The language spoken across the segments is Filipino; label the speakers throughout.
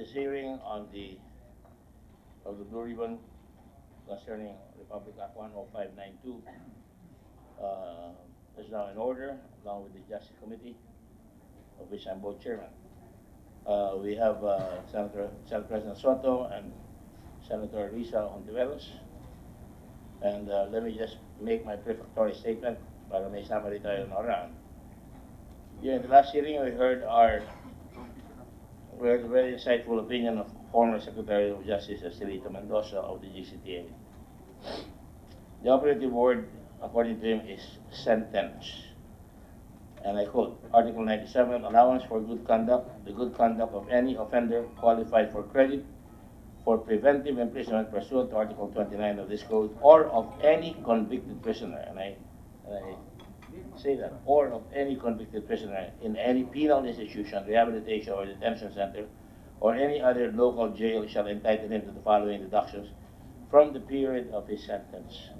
Speaker 1: this hearing on the Blue Ribbon concerning Republic Act 10592 is now in order, along with the Justice Committee, of which I'm both chairman. We have Senator President Soto and Senator Risa Ontiveros. And let me just make my prefatory statement para may summary tayo na round. During the last hearing, we heard a very insightful opinion of former Secretary of Justice Estelito Mendoza of the GCTA. The operative word, according to him, is sentence. And I quote, Article 97, allowance for good conduct, the good conduct of any offender qualified for credit for preventive imprisonment pursuant to Article 29 of this code, or of any convicted prisoner, and I say that, or of any convicted prisoner in any penal institution, rehabilitation, or detention center, or any other local jail shall entitle him to the following deductions from the period of his sentence.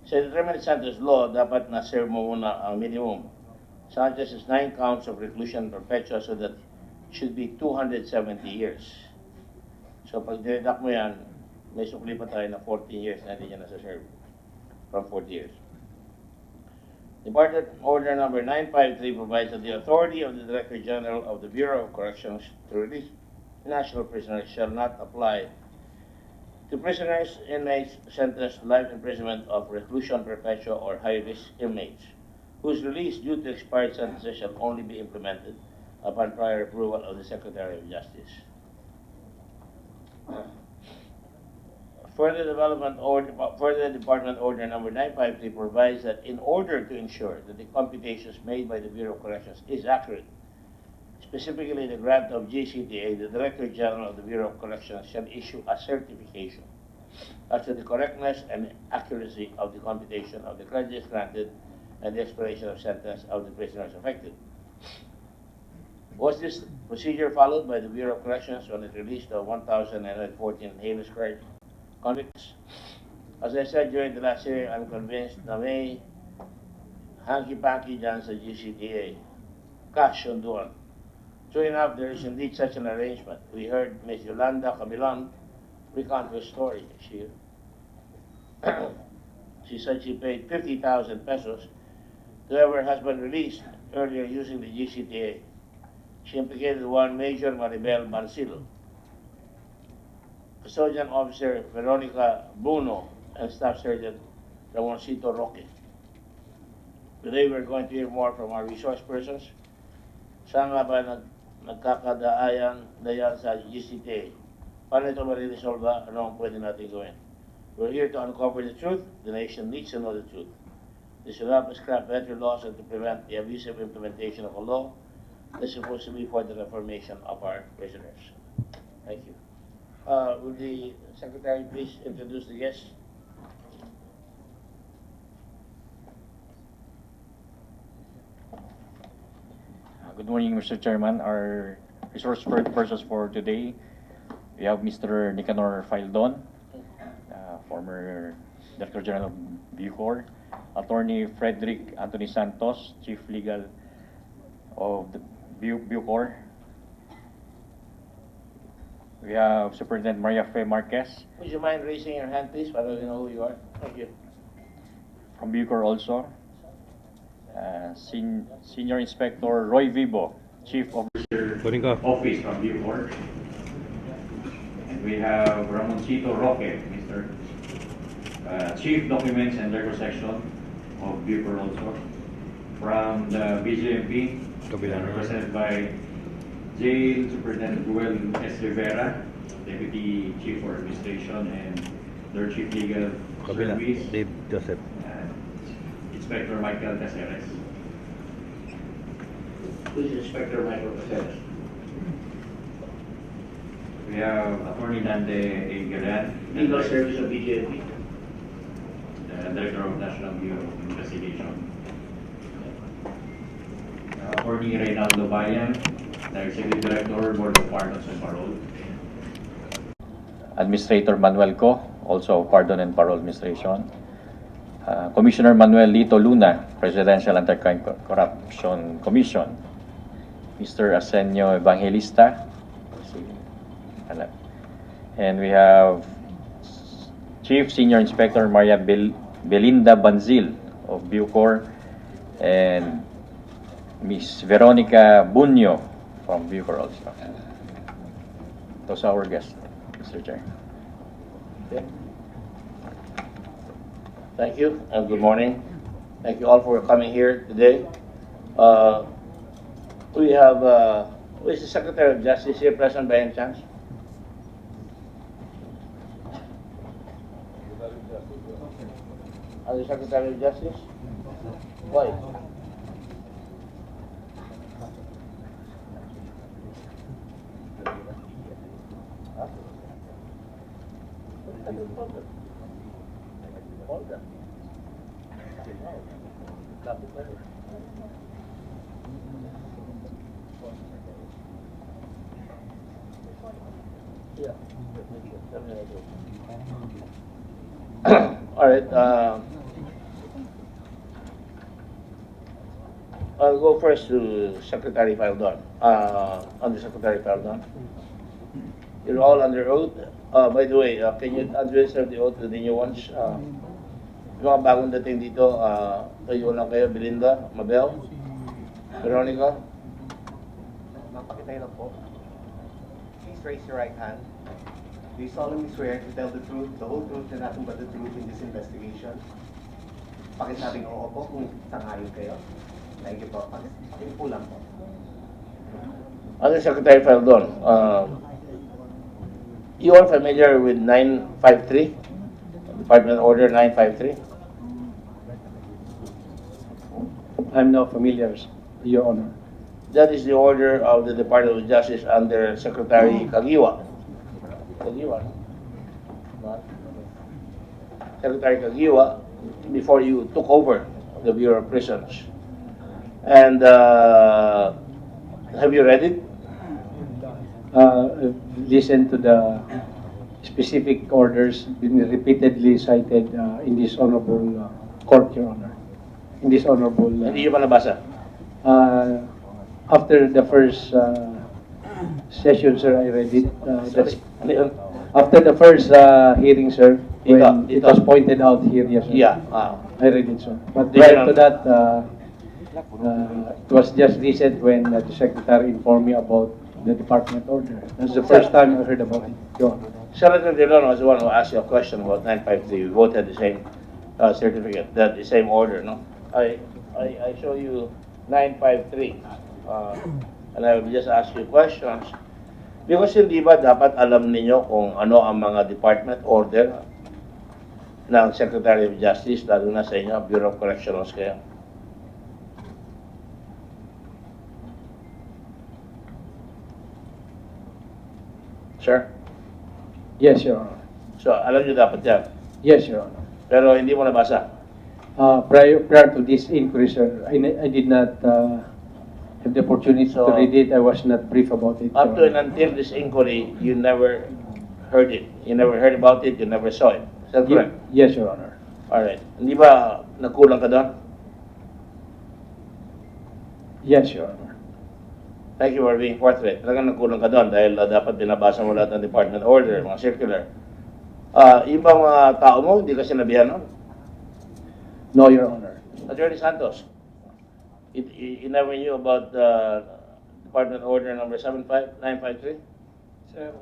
Speaker 1: Sa determined sentence law, dapat na-serve mo muna ang minimum. Sanchez is 9 counts of reclusion perpetua, so that should be 270 years. So pag dineduct mo yan, may sukli pa tayo na 14 years na hindi niya nasa-serve from 40 years. Department Order Number 953 provides that the authority of the Director General of the Bureau of Corrections to release national prisoners shall not apply to prisoners, inmates sentenced to life imprisonment of reclusion perpetua or high-risk inmates, whose release due to expired sentences shall only be implemented upon prior approval of the Secretary of Justice. Further Department Order Number 953 provides that in order to ensure that the computations made by the Bureau of Corrections is accurate, specifically the grant of GCTA, the Director General of the Bureau of Corrections shall issue a certification as to the correctness and accuracy of the computation of the credits granted and the expiration of sentence of the prisoners affected. Was this procedure followed by the Bureau of Corrections when it released the 1,914 heinous convicts? As I said during the last hearing, I'm convinced na may hanky-panky dyan sa GCTA. Cash on doon. True enough, there is indeed such an arrangement. We heard Ms. Yolanda Camilon recount her story. She said she paid 50,000 pesos to have her husband released earlier using the GCTA. She implicated one Major Maribel Mancillo, Custodian Officer Veronica Bruno, and Staff Sergeant Ramoncito Roque. Today we're going to hear more from our resource persons. Saan nga ba nagkakadaayan sa GCTA? Paano ito mariresolve? Ano ang pwede natin gawin? We're here to uncover the truth. The nation needs to know the truth. This will help us craft better laws and to prevent the abusive implementation of a law that's supposed to be for the reformation of our prisoners. Thank you. Will the Secretary please introduce the guests?
Speaker 2: Good morning, Mr. Chairman. Our resource persons for today, we have Mr. Nicanor Faldon, former Director General of Bucor, Attorney Frederick Anthony Santos, Chief Legal of the Bucor. We have Superintendent Maria Fe Marquez.
Speaker 1: Would you mind raising your hand, please, para we know who you are? Thank you.
Speaker 2: From Bucor also. Senior Inspector Roy Vibo, Chief Officer Office from Bucor. And we have Ramoncito Roque, Mr. Chief Documents and Record Section of Bucor also. From the BJMP, represented by Jail Superintendent Ruel S. Rivera, Deputy Chief for Administration, and their Chief Legal Service,
Speaker 3: Dave Joseph.
Speaker 2: Inspector Michael Caceres.
Speaker 1: Who's Inspector Michael Caceres?
Speaker 2: We have Attorney Dante A. Garan,
Speaker 1: Legal Service of BJP.
Speaker 2: the Director of National Bureau of Investigation. Attorney Reynaldo Bayan, the Executive Director, Board of Pardons and Parole. Administrator Manuel Co, also Pardon and Parole Administration. Commissioner Manuel Lito Luna, Presidential Anti-Corruption Commission. Mr. Arsenio Evangelista, And we have Chief Senior Inspector Maria Belinda Banzil of Bucor and Miss Veronica Bunyo from Bucor also. Those are our guests, Mr. Chair.
Speaker 1: Okay. Thank you and good morning. Thank you all for coming here today. We have, who is the Secretary of Justice here present by any chance? Are the Secretary of Justice? Why? Huh? Hold them. Yeah. All right. I'll go first to Secretary Faldon. Undersecretary Faldon. You're all under oath. By the way, can you administer the oath to the new ones? Yung mga bagong dating dito, kayo lang kayo, Belinda, Mabel, Veronica.
Speaker 3: Pakitay lang po. Please raise your right hand. Do you solemnly swear to tell the truth, the whole truth, and nothing but the truth in this investigation? Pakisabing oo po kung sangayon kayo. Thank you po. Pakisabi po lang po.
Speaker 1: Undersecretary Faldon, you are familiar with 953? Department Order 953?
Speaker 4: I'm not familiar, Your Honor.
Speaker 1: That is the order of the Department of Justice under Secretary Kagiwa. Kagiwa. No? Secretary Kagiwa, before you took over the Bureau of Prisons. And have you read it?
Speaker 4: Listen to the specific orders been repeatedly cited in this honorable court, Your Honor. In this honorable.
Speaker 1: Hindi nyo pa nabasa?
Speaker 4: After the first session, sir, I read it.
Speaker 1: Ano yun?
Speaker 4: After the first hearing, sir, when
Speaker 1: Ito.
Speaker 4: it was pointed out here, yes, sir.
Speaker 1: Yeah.
Speaker 4: I read it, sir. But
Speaker 1: Did
Speaker 4: prior
Speaker 1: you
Speaker 4: to that, it was just recent when the Secretary informed me about the department order. That's the first time I heard about it, Your Honor.
Speaker 1: Senator Dillon was the one who asked you a question about 953. We both had the same certificate, the same order, no? I show you 953, and I will just ask you questions. Because hindi ba dapat alam ninyo kung ano ang mga department order ng Secretary of Justice, lalo na sa inyo, Bureau of Corrections kayo? Sir?
Speaker 4: Yes, Your Honor.
Speaker 1: So, alam nyo dapat yan.
Speaker 4: Yes, Your Honor.
Speaker 1: Pero hindi mo nabasa.
Speaker 4: Prior to this inquiry, sir, I did not have the opportunity
Speaker 1: So,
Speaker 4: to read it. I was not brief about it.
Speaker 1: Up to
Speaker 4: Your
Speaker 1: and
Speaker 4: Honor.
Speaker 1: until this inquiry, you never heard it. You never heard about it. You never saw it. Is that correct?
Speaker 4: Yes, Your Honor.
Speaker 1: Alright. Hindi ba nagkulang ka doon?
Speaker 4: Yes, Your Honor.
Speaker 1: Thank you for being forthright. Talagang nagkulang ka doon dahil dapat binabasa mo lahat ng department order, mga circular. Yung bang mga tao mo, hindi ka sinabihan nun?
Speaker 4: No, Your Honor.
Speaker 1: Attorney Santos, you never knew about department order number 75953?
Speaker 5: Sir,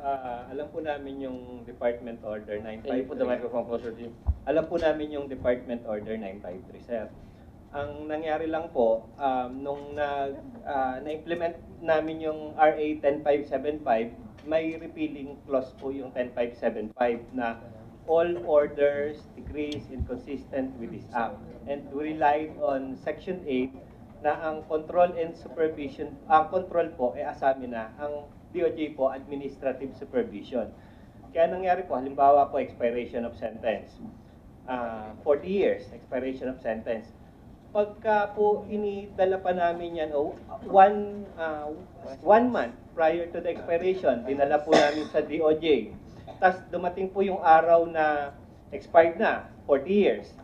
Speaker 5: alam po namin yung Department Order
Speaker 1: Can you put the
Speaker 5: 953.
Speaker 1: microphone closer to you?
Speaker 5: Alam po namin yung Department Order 953, sir. Ang nangyari lang po, nung na-implement namin yung RA 10575, may repealing clause po yung 10575 na all orders, decrees inconsistent with this act. And we relied on Section 8 na ang control and supervision, ang control po ay asamin na, ang DOJ po administrative supervision. Kaya nangyari po, halimbawa po expiration of sentence, 40 years expiration of sentence. Pagka po inidala pa namin yan, one month prior to the expiration, dinala po namin sa DOJ. Tapos dumating po yung araw na expired na, 40 years.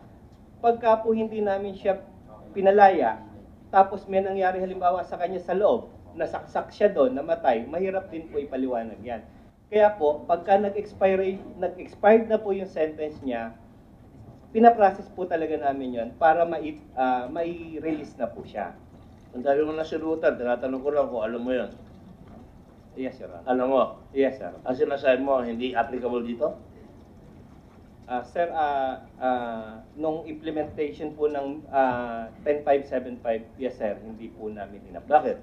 Speaker 5: Pagka po hindi namin siya pinalaya, tapos may nangyari halimbawa sa kanya sa loob, nasaksak siya doon, namatay, mahirap din po ipaliwanag yan. Kaya po, pagka nag-expired na po yung sentence niya, pinaprocess po talaga namin yon para mai-release na po siya.
Speaker 1: Ang dami mo nasilutan, tinatanong ko lang kung alam mo yun.
Speaker 5: Yes, Your Honor.
Speaker 1: Alam mo,
Speaker 5: Yes, sir.
Speaker 1: ang sinasabi mo, hindi applicable dito?
Speaker 5: Sir, nung implementation po ng 10575, yes sir, hindi po namin in-apply.
Speaker 1: Bakit?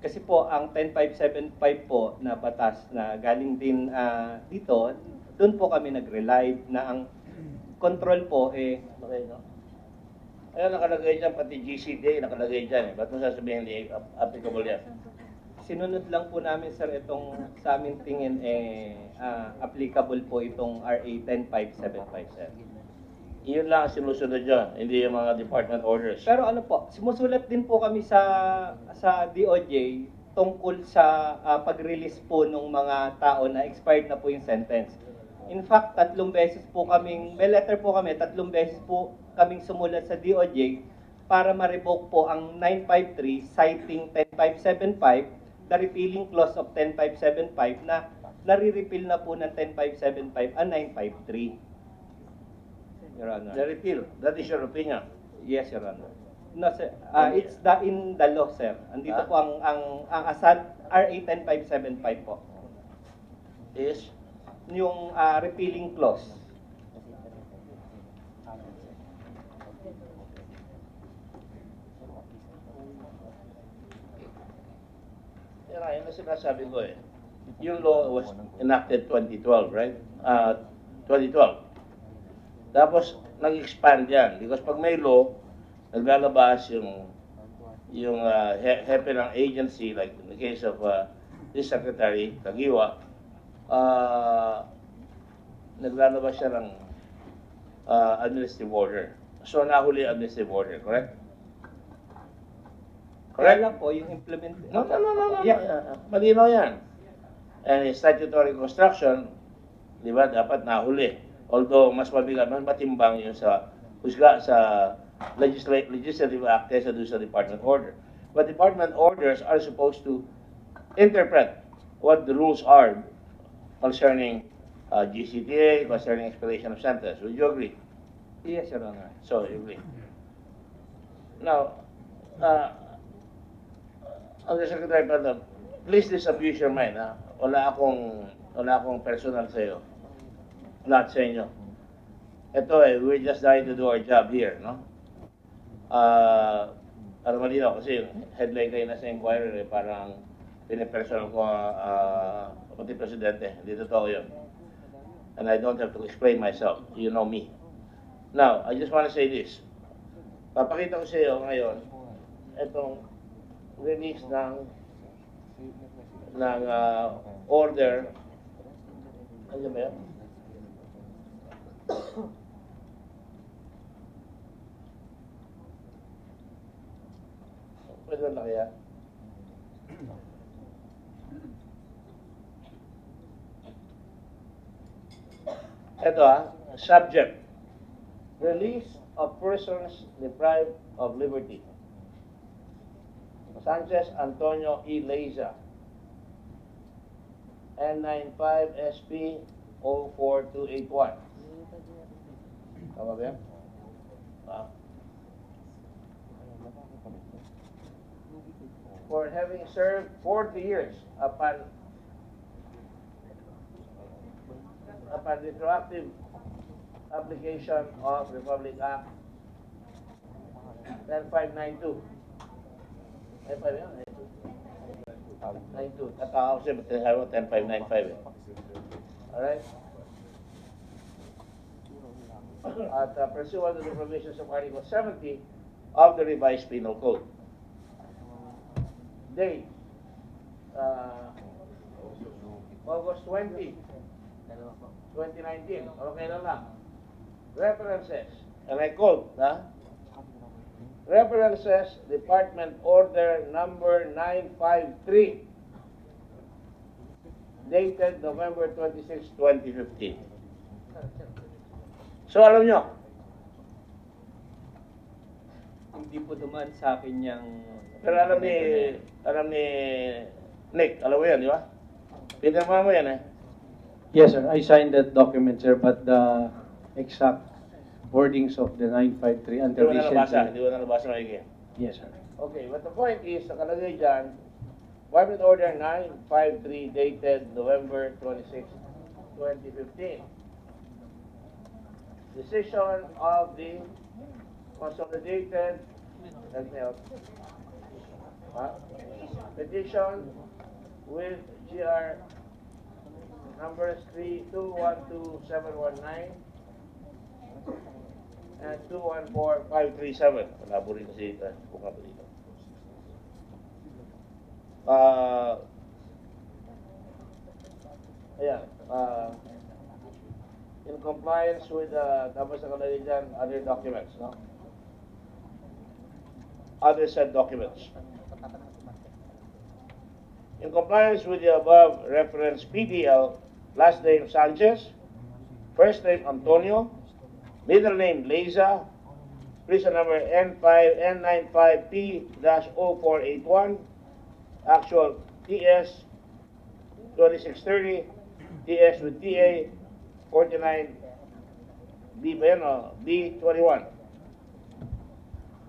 Speaker 5: Kasi po, ang 10575 po na batas na galing din dito, doon po kami nag-rely na ang control po
Speaker 1: Okay, no? Ayun, nakalagay dyan, pati GCTA, nakalagay dyan eh. Ba't mo sasabihin hindi applicable yan?
Speaker 5: sinunod lang po namin sir itong sa aming tingin applicable po itong RA 10575 sir.
Speaker 1: Iyon lang ang sinusunod dyan, hindi yung mga department orders.
Speaker 5: Pero ano po, sumusulat din po kami sa DOJ tungkol sa pag-release po ng mga tao na expired na po yung sentence. In fact, 3 beses po kaming, may letter po kami, 3 beses po kaming sumulat sa DOJ para ma-revoke po ang 953 citing 10575, the repealing clause of 10575 na nare-repeal na po ng 10575 ang 953. Your Honor.
Speaker 1: The repeal, that is your opinion.
Speaker 5: Yes, Your Honor. No, sir. It's in the law, sir. Andito po ang asad RA 10575 po.
Speaker 1: Is,
Speaker 5: Yung repealing clause.
Speaker 1: yan ang sinasabi ko eh. Yung law was enacted 2012, right? 2012. Tapos, nag-expand yan. Because pag may law, naglalabas yung hepe ng agency, like in the case of this secretary, Kagiwa, naglalabas siya ng administrative order. So, nahuli administrative order, correct?
Speaker 5: Kaya lang po, yung implement...
Speaker 1: No.
Speaker 5: Yeah.
Speaker 1: Malinaw yan. And in statutory construction, di ba, dapat nahuli. Although, mas mabigat, mas matimbang yun sa husga sa legislative act kaysa doon sa department order. But department orders are supposed to interpret what the rules are concerning GCTA, concerning expiration of sentence. Would you agree?
Speaker 5: Yes, Your Honor.
Speaker 1: So, you agree. Now, Undersecretary Pardon, please disabuse your mind. Ha? Wala akong personal sa iyo. Not sa inyo. Ito we're just trying to do our job here, no? Para malinaw, kasi headline kayo na sa inquiry, parang pinipersonal ko pati presidente. Hindi totoo yun. And I don't have to explain myself. You know me. Now, I just want to say this. Papakita ko sa iyo ngayon, itong release ng order. Ano ba yan? Pwede na kaya? Ito subject. Release of persons deprived of liberty. Sanchez Antonio E. Leza. N95 SP 04281. Tama ba yan? For having served 40 years upon retroactive application of Republic Act 10592. 95 yan? 92. Tataka ko siya, but I wrote 10595 eh. Alright? At pursuant to the provisions of Article 70 of the revised penal code. Date, August 20, 2019. Okay na lang. References, and I quote, references Department Order Number 953, dated November 26, 2015. So alam nyo,
Speaker 5: Hindi po dumaan sa akin yung...
Speaker 1: pero alam ni Nick, alam mo yan, di ba? Pinirma mo yan eh.
Speaker 4: Yes, sir. I signed that document, sir, but the exact wordings of the 953
Speaker 1: Hindi
Speaker 4: until
Speaker 1: mo na nabasa,
Speaker 4: recently.
Speaker 1: hindi mo na nabasa maigi.
Speaker 4: Yes, sir.
Speaker 1: Okay, but the point is, nakalagay dyan, Department Order 953 dated November 26, 2015. Decision of the consolidated, help me out, petition with GR numbers 3212719 and 214537. Wala po rin kasi buka po dito. Ayan, in compliance with tapos nakalagay dyan, other documents, no? Other said documents. In compliance with the above reference PDL, last name Sanchez, first name Antonio, middle name Leza, prison number N95P-0481, actual TS 2630, TS with TA 49 B21,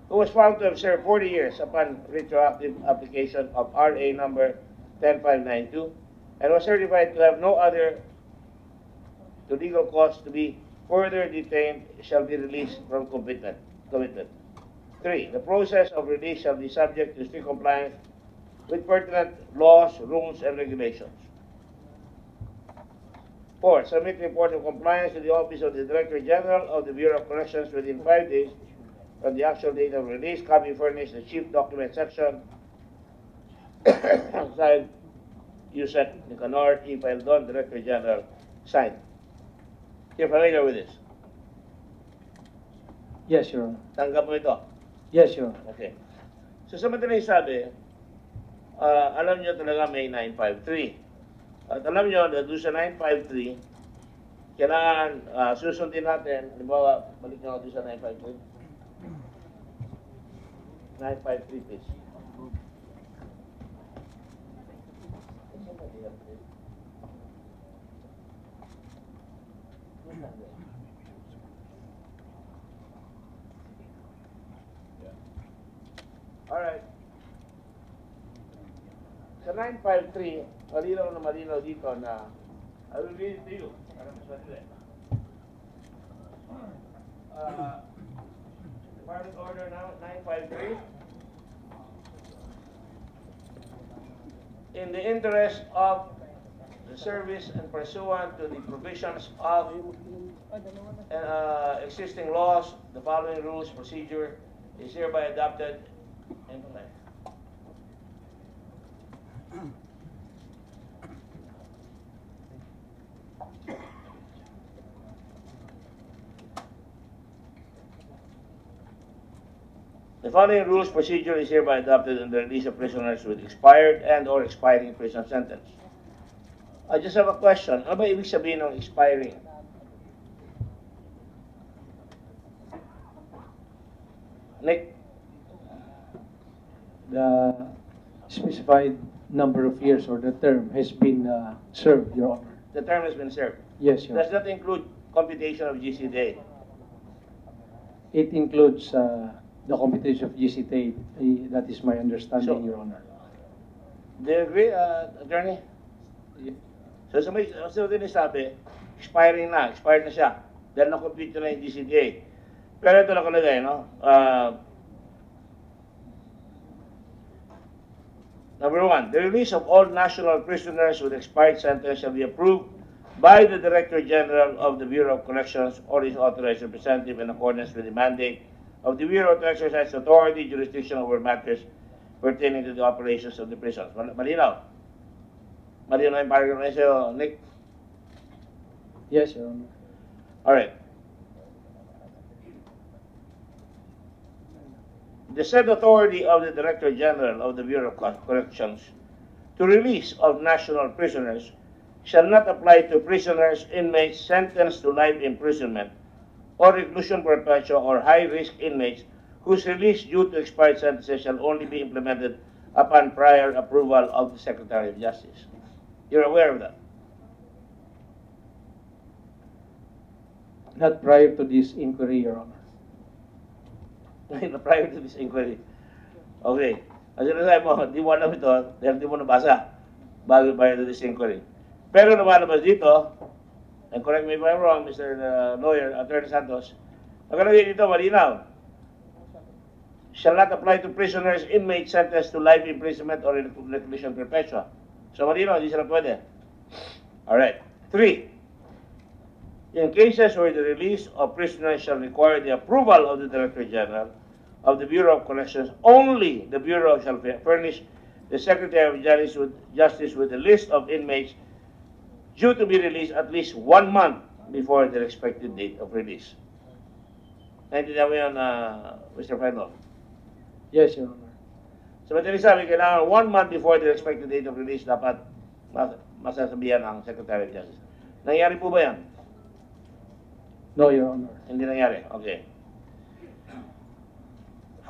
Speaker 1: who was found to have served 40 years upon retroactive application of RA number 10592 and was certified to have no other to legal cause to be further detained shall be released from commitment. 3. The process of release shall be subject to strict compliance with pertinent laws, rules, and regulations. 4. Submit report of compliance to the Office of the Director General of the Bureau of Corrections within 5 days from the actual date of release. Copy furnished the Chief Document Section. Signed, Yusek Nicanor, E. Paildon, Director General. Signed. You're familiar with this?
Speaker 4: Yes, Your Honor.
Speaker 1: Tanggap mo ito?
Speaker 4: Yes, Your Honor.
Speaker 1: Okay. So sa madaling sabi, alam nyo talaga may 953. At alam nyo na doon sa 953, kailangan susundin natin, halimbawa, balik nyo doon sa 953. 953, please. Alright. Sa 953, malinaw na malinaw dito na I will read it to you. Para mas madali. Department Order now, 953. In the interest of the service and pursuant to the provisions of existing laws, the following rules procedure is hereby adopted and implemented. The following rules procedure is hereby adopted in the release of prisoners with expired and or expiring prison sentence. I just have a question. Ano ba ibig sabihin ng expiring? Nick?
Speaker 4: The specified number of years or the term has been served, Your Honor.
Speaker 1: The term has been served.
Speaker 4: Yes, Your
Speaker 1: Does
Speaker 4: Honor.
Speaker 1: that include computation of GCTA?
Speaker 4: It includes the computation of GCTA. That is my understanding,
Speaker 1: So-
Speaker 4: Your Honor.
Speaker 1: Do you agree, attorney? So sa may din sabi, expired na siya. Dahil na-compute na yung GCTA. Pero ito nakalagay, no? Number 1, the release of all national prisoners with expired sentence shall be approved by the Director General of the Bureau of Corrections or his authorized representative in accordance with the mandate of the Bureau to exercise authority, jurisdiction over matters pertaining to the operations of the prisons. Malinaw? Malinaw yung paragraph na sa'yo, Nick?
Speaker 4: Yes, Your Honor.
Speaker 1: Alright. The said authority of the Director General of the Bureau of Corrections to release of national prisoners shall not apply to prisoners, inmates sentenced to life imprisonment or reclusion perpetua or high-risk inmates whose release due to expired sentences shall only be implemented upon prior approval of the Secretary of Justice. You're aware of that?
Speaker 4: Not prior to this inquiry, Your Honor.
Speaker 1: Prior to this inquiry. Okay. Ang sinasabi mo, di mo alam ito dahil di mo nabasa bago prior to this inquiry. Pero lumalabas dito, and correct me if I'm wrong, Mr. Lawyer, Attorney Santos, nakalagay dito, malinaw. Shall not apply to prisoners, inmates sentenced to life imprisonment or reclusion perpetua. So malinaw, hindi sila pwede. Alright. 3. In cases where the release of prisoners shall require the approval of the Director General of the Bureau of Corrections, only the Bureau shall furnish the Secretary of Justice with a list of inmates due to be released at least 1 month before their expected date of release. Naintindihan mo yun, Mr. Fenlo?
Speaker 4: Yes, Your Honor.
Speaker 1: So, madaling sabi, kailangan 1 month before their expected date of release dapat masasabihan ang Secretary of Justice. Nangyari po ba yan?
Speaker 4: No, Your Honor.
Speaker 1: Hindi nangyari. Okay.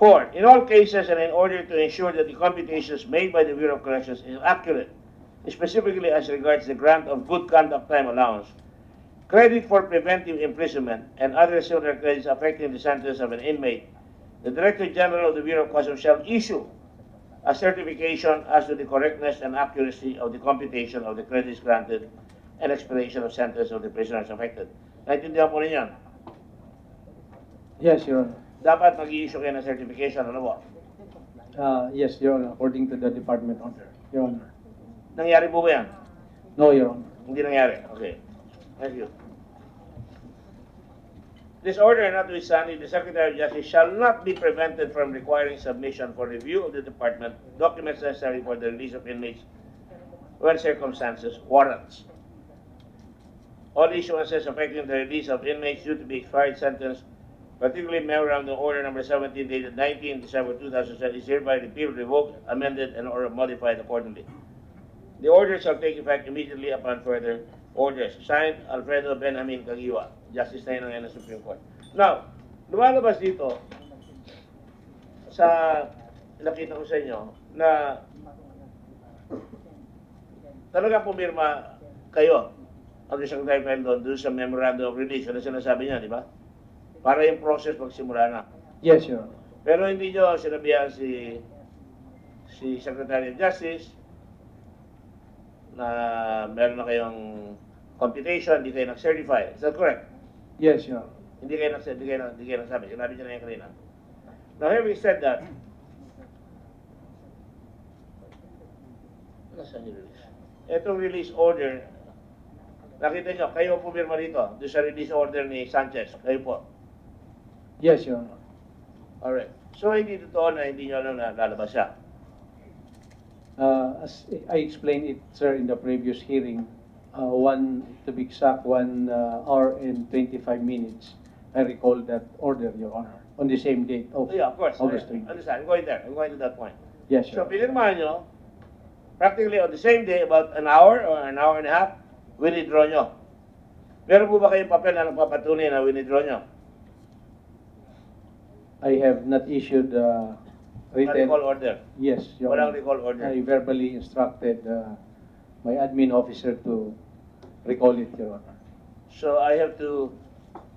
Speaker 1: 4. In all cases and in order to ensure that the computations made by the Bureau of Corrections is accurate, specifically as regards the grant of good conduct time allowance, credit for preventive imprisonment, and other similar credits affecting the sentence of an inmate, the Director General of the Bureau of Customs shall issue a certification as to the correctness and accuracy of the computation of the credits granted and expiration of sentence of the prisoners affected. Naintindihan po ninyo yan?
Speaker 4: Yes, Your Honor.
Speaker 1: Dapat mag-i-issue kayo ng certification, ano po?
Speaker 4: Yes, Your Honor, according to the department order, Your Honor.
Speaker 1: Nangyari po ba yan?
Speaker 4: No, Your Honor.
Speaker 1: Hindi nangyari. Okay. Thank you. This order, notwithstanding, the Secretary of Justice shall not be prevented from requiring submission for review of the department documents necessary for the release of inmates when circumstances warrants. All issuances affecting the release of inmates due to be expired sentence, particularly Memorandum Order Number 17 dated 19 December 2007, is hereby repealed, revoked, amended, and or modified accordingly. The order shall take effect immediately upon further orders. Signed, Alfredo Benjamin Caguiwa, Justice na yun ng Supreme Court. Now, lumalabas dito sa nakita ko sa inyo na talaga pumirma kayo ang Secretary Pendon doon sa Memorandum of Release. Ano sinasabi niya, di ba? Para yung process magsimula na.
Speaker 4: Yes, Your Honor.
Speaker 1: Pero hindi nyo sinabihan si Secretary of Justice na meron na kayong computation, hindi kayo nag-certify. Is that correct?
Speaker 4: Yes, Your Honor.
Speaker 1: Hindi kayo nagsabi. Sinabi niya na yan kanina. Now, having said that, nasaan yung release? Itong release order, nakita nyo, kayo pumirma dito, doon sa release order ni Sanchez. Kayo po.
Speaker 4: Yes, Your Honor.
Speaker 1: Alright. So, hindi totoo na hindi nyo alam na lalabas siya.
Speaker 4: As I explained it, sir, in the previous hearing, to be exact, 1 hour and 25 minutes, I recall that order, Your Honor, on the same date of
Speaker 1: Yeah, of course.
Speaker 4: August
Speaker 1: I
Speaker 4: 20.
Speaker 1: understand. I'm going there. I'm going to that point.
Speaker 4: Yes,
Speaker 1: So,
Speaker 4: Your Honor.
Speaker 1: pinirmahan nyo, practically on the same day, about an hour or an hour and a half, withdraw nyo. Meron po ba kayong papel na nagpapatunay na withdraw nyo?
Speaker 4: I have not issued written.
Speaker 1: Recall order.
Speaker 4: Yes, Your
Speaker 1: Walang
Speaker 4: Honor.
Speaker 1: recall order.
Speaker 4: I verbally instructed my admin officer to recall it, Your Honor.
Speaker 1: So,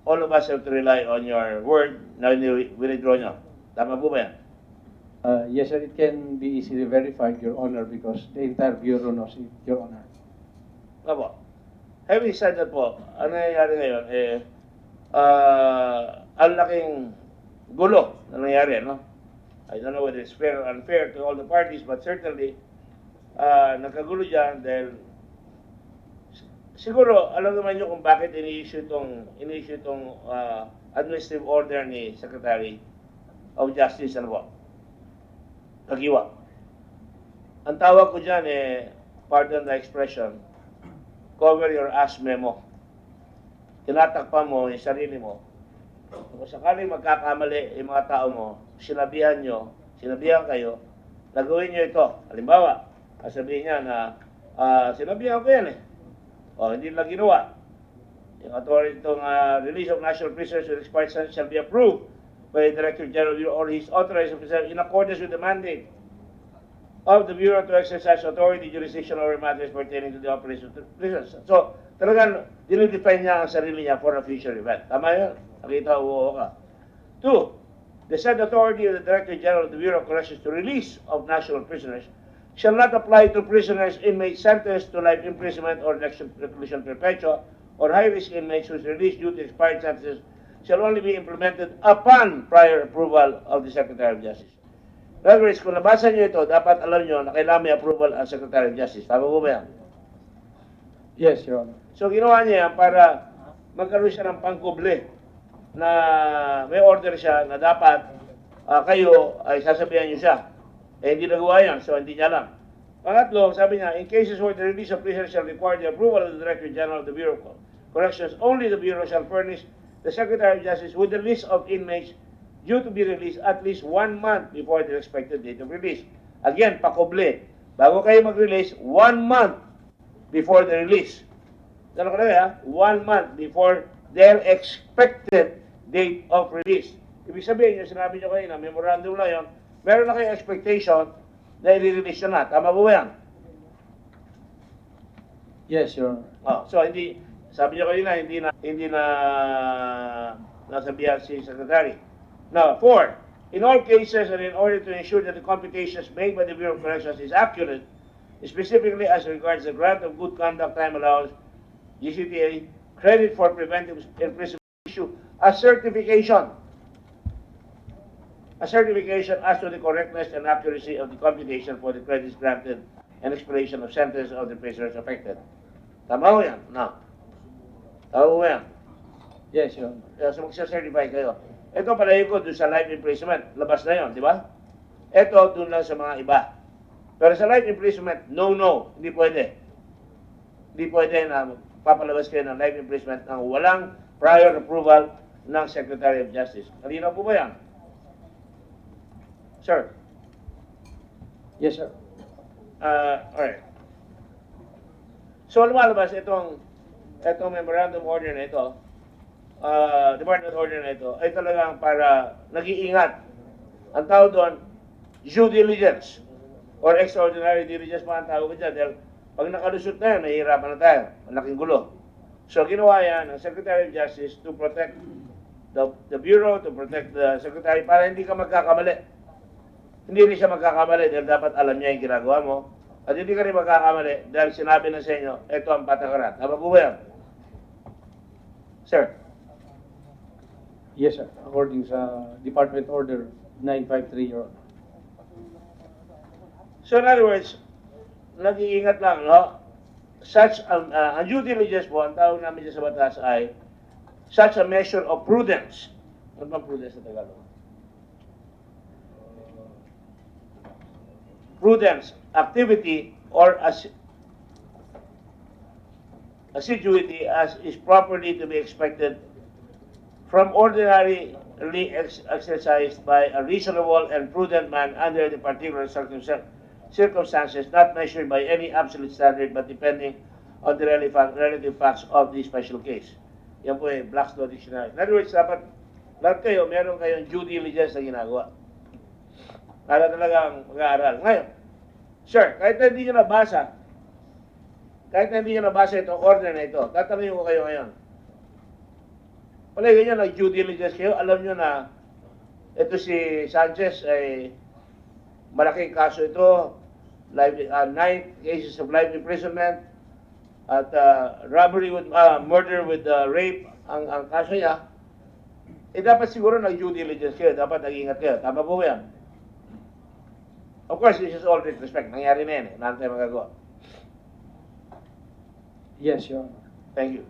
Speaker 1: all of us have to rely on your word na withdraw nyo. Tama po ba yan?
Speaker 4: Yes, sir, it can be easily verified, Your Honor, because the entire Bureau knows it, Your Honor.
Speaker 1: Opo. Having said that po, ano nangyayari ngayon, ang laking gulo na nangyayari, no? I don't know whether it's fair or unfair to all the parties, but certainly, nagkagulo dyan dahil siguro, alam naman nyo kung bakit ini-issue itong administrative order ni Secretary of Justice, ano po? Caguiwa. Ang tawag ko dyan pardon the expression, cover your ass memo. Tinatakpan mo yung sarili mo. Kung sakaling magkakamali yung mga tao mo, sinabihan kayo, nagawin nyo ito. Halimbawa, sabihin niya na, sinabihan ko yan o hindi lang ginawa. Yung authority itong release of national prisoners with expired sentence shall be approved by the Director General or his authorized officer in accordance with the mandate of the Bureau to exercise authority, jurisdiction over matters pertaining to the operation of the prisons. So, talagang dinidefine niya ang sarili niya for a future event. Tama yun? Nakita, oo ka. Two, the said authority of the Director General of the Bureau of Corrections to release of national prisoners shall not apply to prisoners, inmates sentenced to life imprisonment or reclusion perpetua, or high-risk inmates whose release due to expired sentences shall only be implemented upon prior approval of the Secretary of Justice. In other words, kung nabasa nyo ito, dapat alam nyo na kailangan may approval ang Secretary of Justice. Tama po ba yan?
Speaker 4: Yes, Your Honor.
Speaker 1: So ginawa niya yan para magkaroon siya ng pangkuble na may order siya na dapat kayo ay sasabihan niyo siya. Eh hindi nagawa yan, so hindi niya alam. Pangatlo, sabi niya, in cases where the release of prisoners shall require the approval of the Director General of the Bureau of Corrections, only the Bureau shall furnish the Secretary of Justice with the list of inmates due to be released at least 1 month before the expected date of release. Again, pakuble. Bago kayo mag-release, 1 month before the release. Ano ka na 1 month before their expected date of release. Ibig sabihin, yung sinabi nyo kayo na memorandum na yun, meron na kayo expectation na i-release na. Tama po ba yan?
Speaker 4: Yes, Your Honor.
Speaker 1: Oh, so hindi, sabi nyo kayo na, hindi na nasabihan si Secretary. Now, 4, in all cases and in order to ensure that the computations made by the Bureau of Corrections is accurate, specifically as regards the grant of good conduct time allowance, GCTA, credit for preventive imprisonment issue, a certification as to the correctness and accuracy of the computation for the credits granted and expiration of sentence of the prisoners affected. Tama ho yan? No. Tama ho yan?
Speaker 4: Yes, Your Honor.
Speaker 1: So magsa-certify kayo. Ito palayo ko dun sa life imprisonment. Labas na yon, di ba? Ito dun lang sa mga iba. Pero sa life imprisonment, no. Hindi pwede. Hindi pwede na papalabas kayo ng life imprisonment ng walang prior approval ng Secretary of Justice. Kalinaw po ba yan? Sir?
Speaker 4: Yes, sir.
Speaker 1: Alright. So lumalabas itong memorandum order na ito, department order na ito, ay talagang para nag-iingat. Ang tawag doon, due diligence or extraordinary diligence pa ang tawag dyan. Dahil pag nakalusot na yan, nahihirapan na tayo. Malaking gulo. So ginawa yan ng Secretary of Justice to protect the Bureau, to protect the Secretary para hindi ka magkakamali. Hindi rin siya magkakamali dahil dapat alam niya yung ginagawa mo. At hindi ka rin magkakamali dahil sinabi na sa inyo, ito ang patakaran. Tama po ba yan? Sir?
Speaker 4: Yes, sir. According sa Department Order 953, Your Honor.
Speaker 1: So in other words, nag-iingat lang, no? Such ang due diligence po, ang tawag namin dyan sa batas ay such a measure of prudence. Ano bang prudence sa Tagalog? Prudence, activity, or assiduity as is properly to be expected from ordinarily exercised by a reasonable and prudent man under the particular circumstances, not measured by any absolute standard but depending on the relative facts of the special case. Yan po eh, Black's Law Dictionary. In other words, dapat lahat kayo, meron kayong due diligence na ginagawa. Para talagang mag-aaral. Ngayon, sir, kahit na hindi nyo nabasa itong order na ito, tatanungin ko kayo ngayon. Palagi nyo, nag-due diligence kayo, alam nyo na ito si Sanchez ay malaking kaso ito, 9 cases of life imprisonment, at robbery with, murder with rape, ang kaso niya, dapat siguro nag-due diligence kayo, dapat nag-ingat kayo. Tama po ba yan? Of course, this is all with respect. Nangyari na yan eh. Naan tayo magagawa.
Speaker 4: Yes, Your Honor.
Speaker 1: Thank you.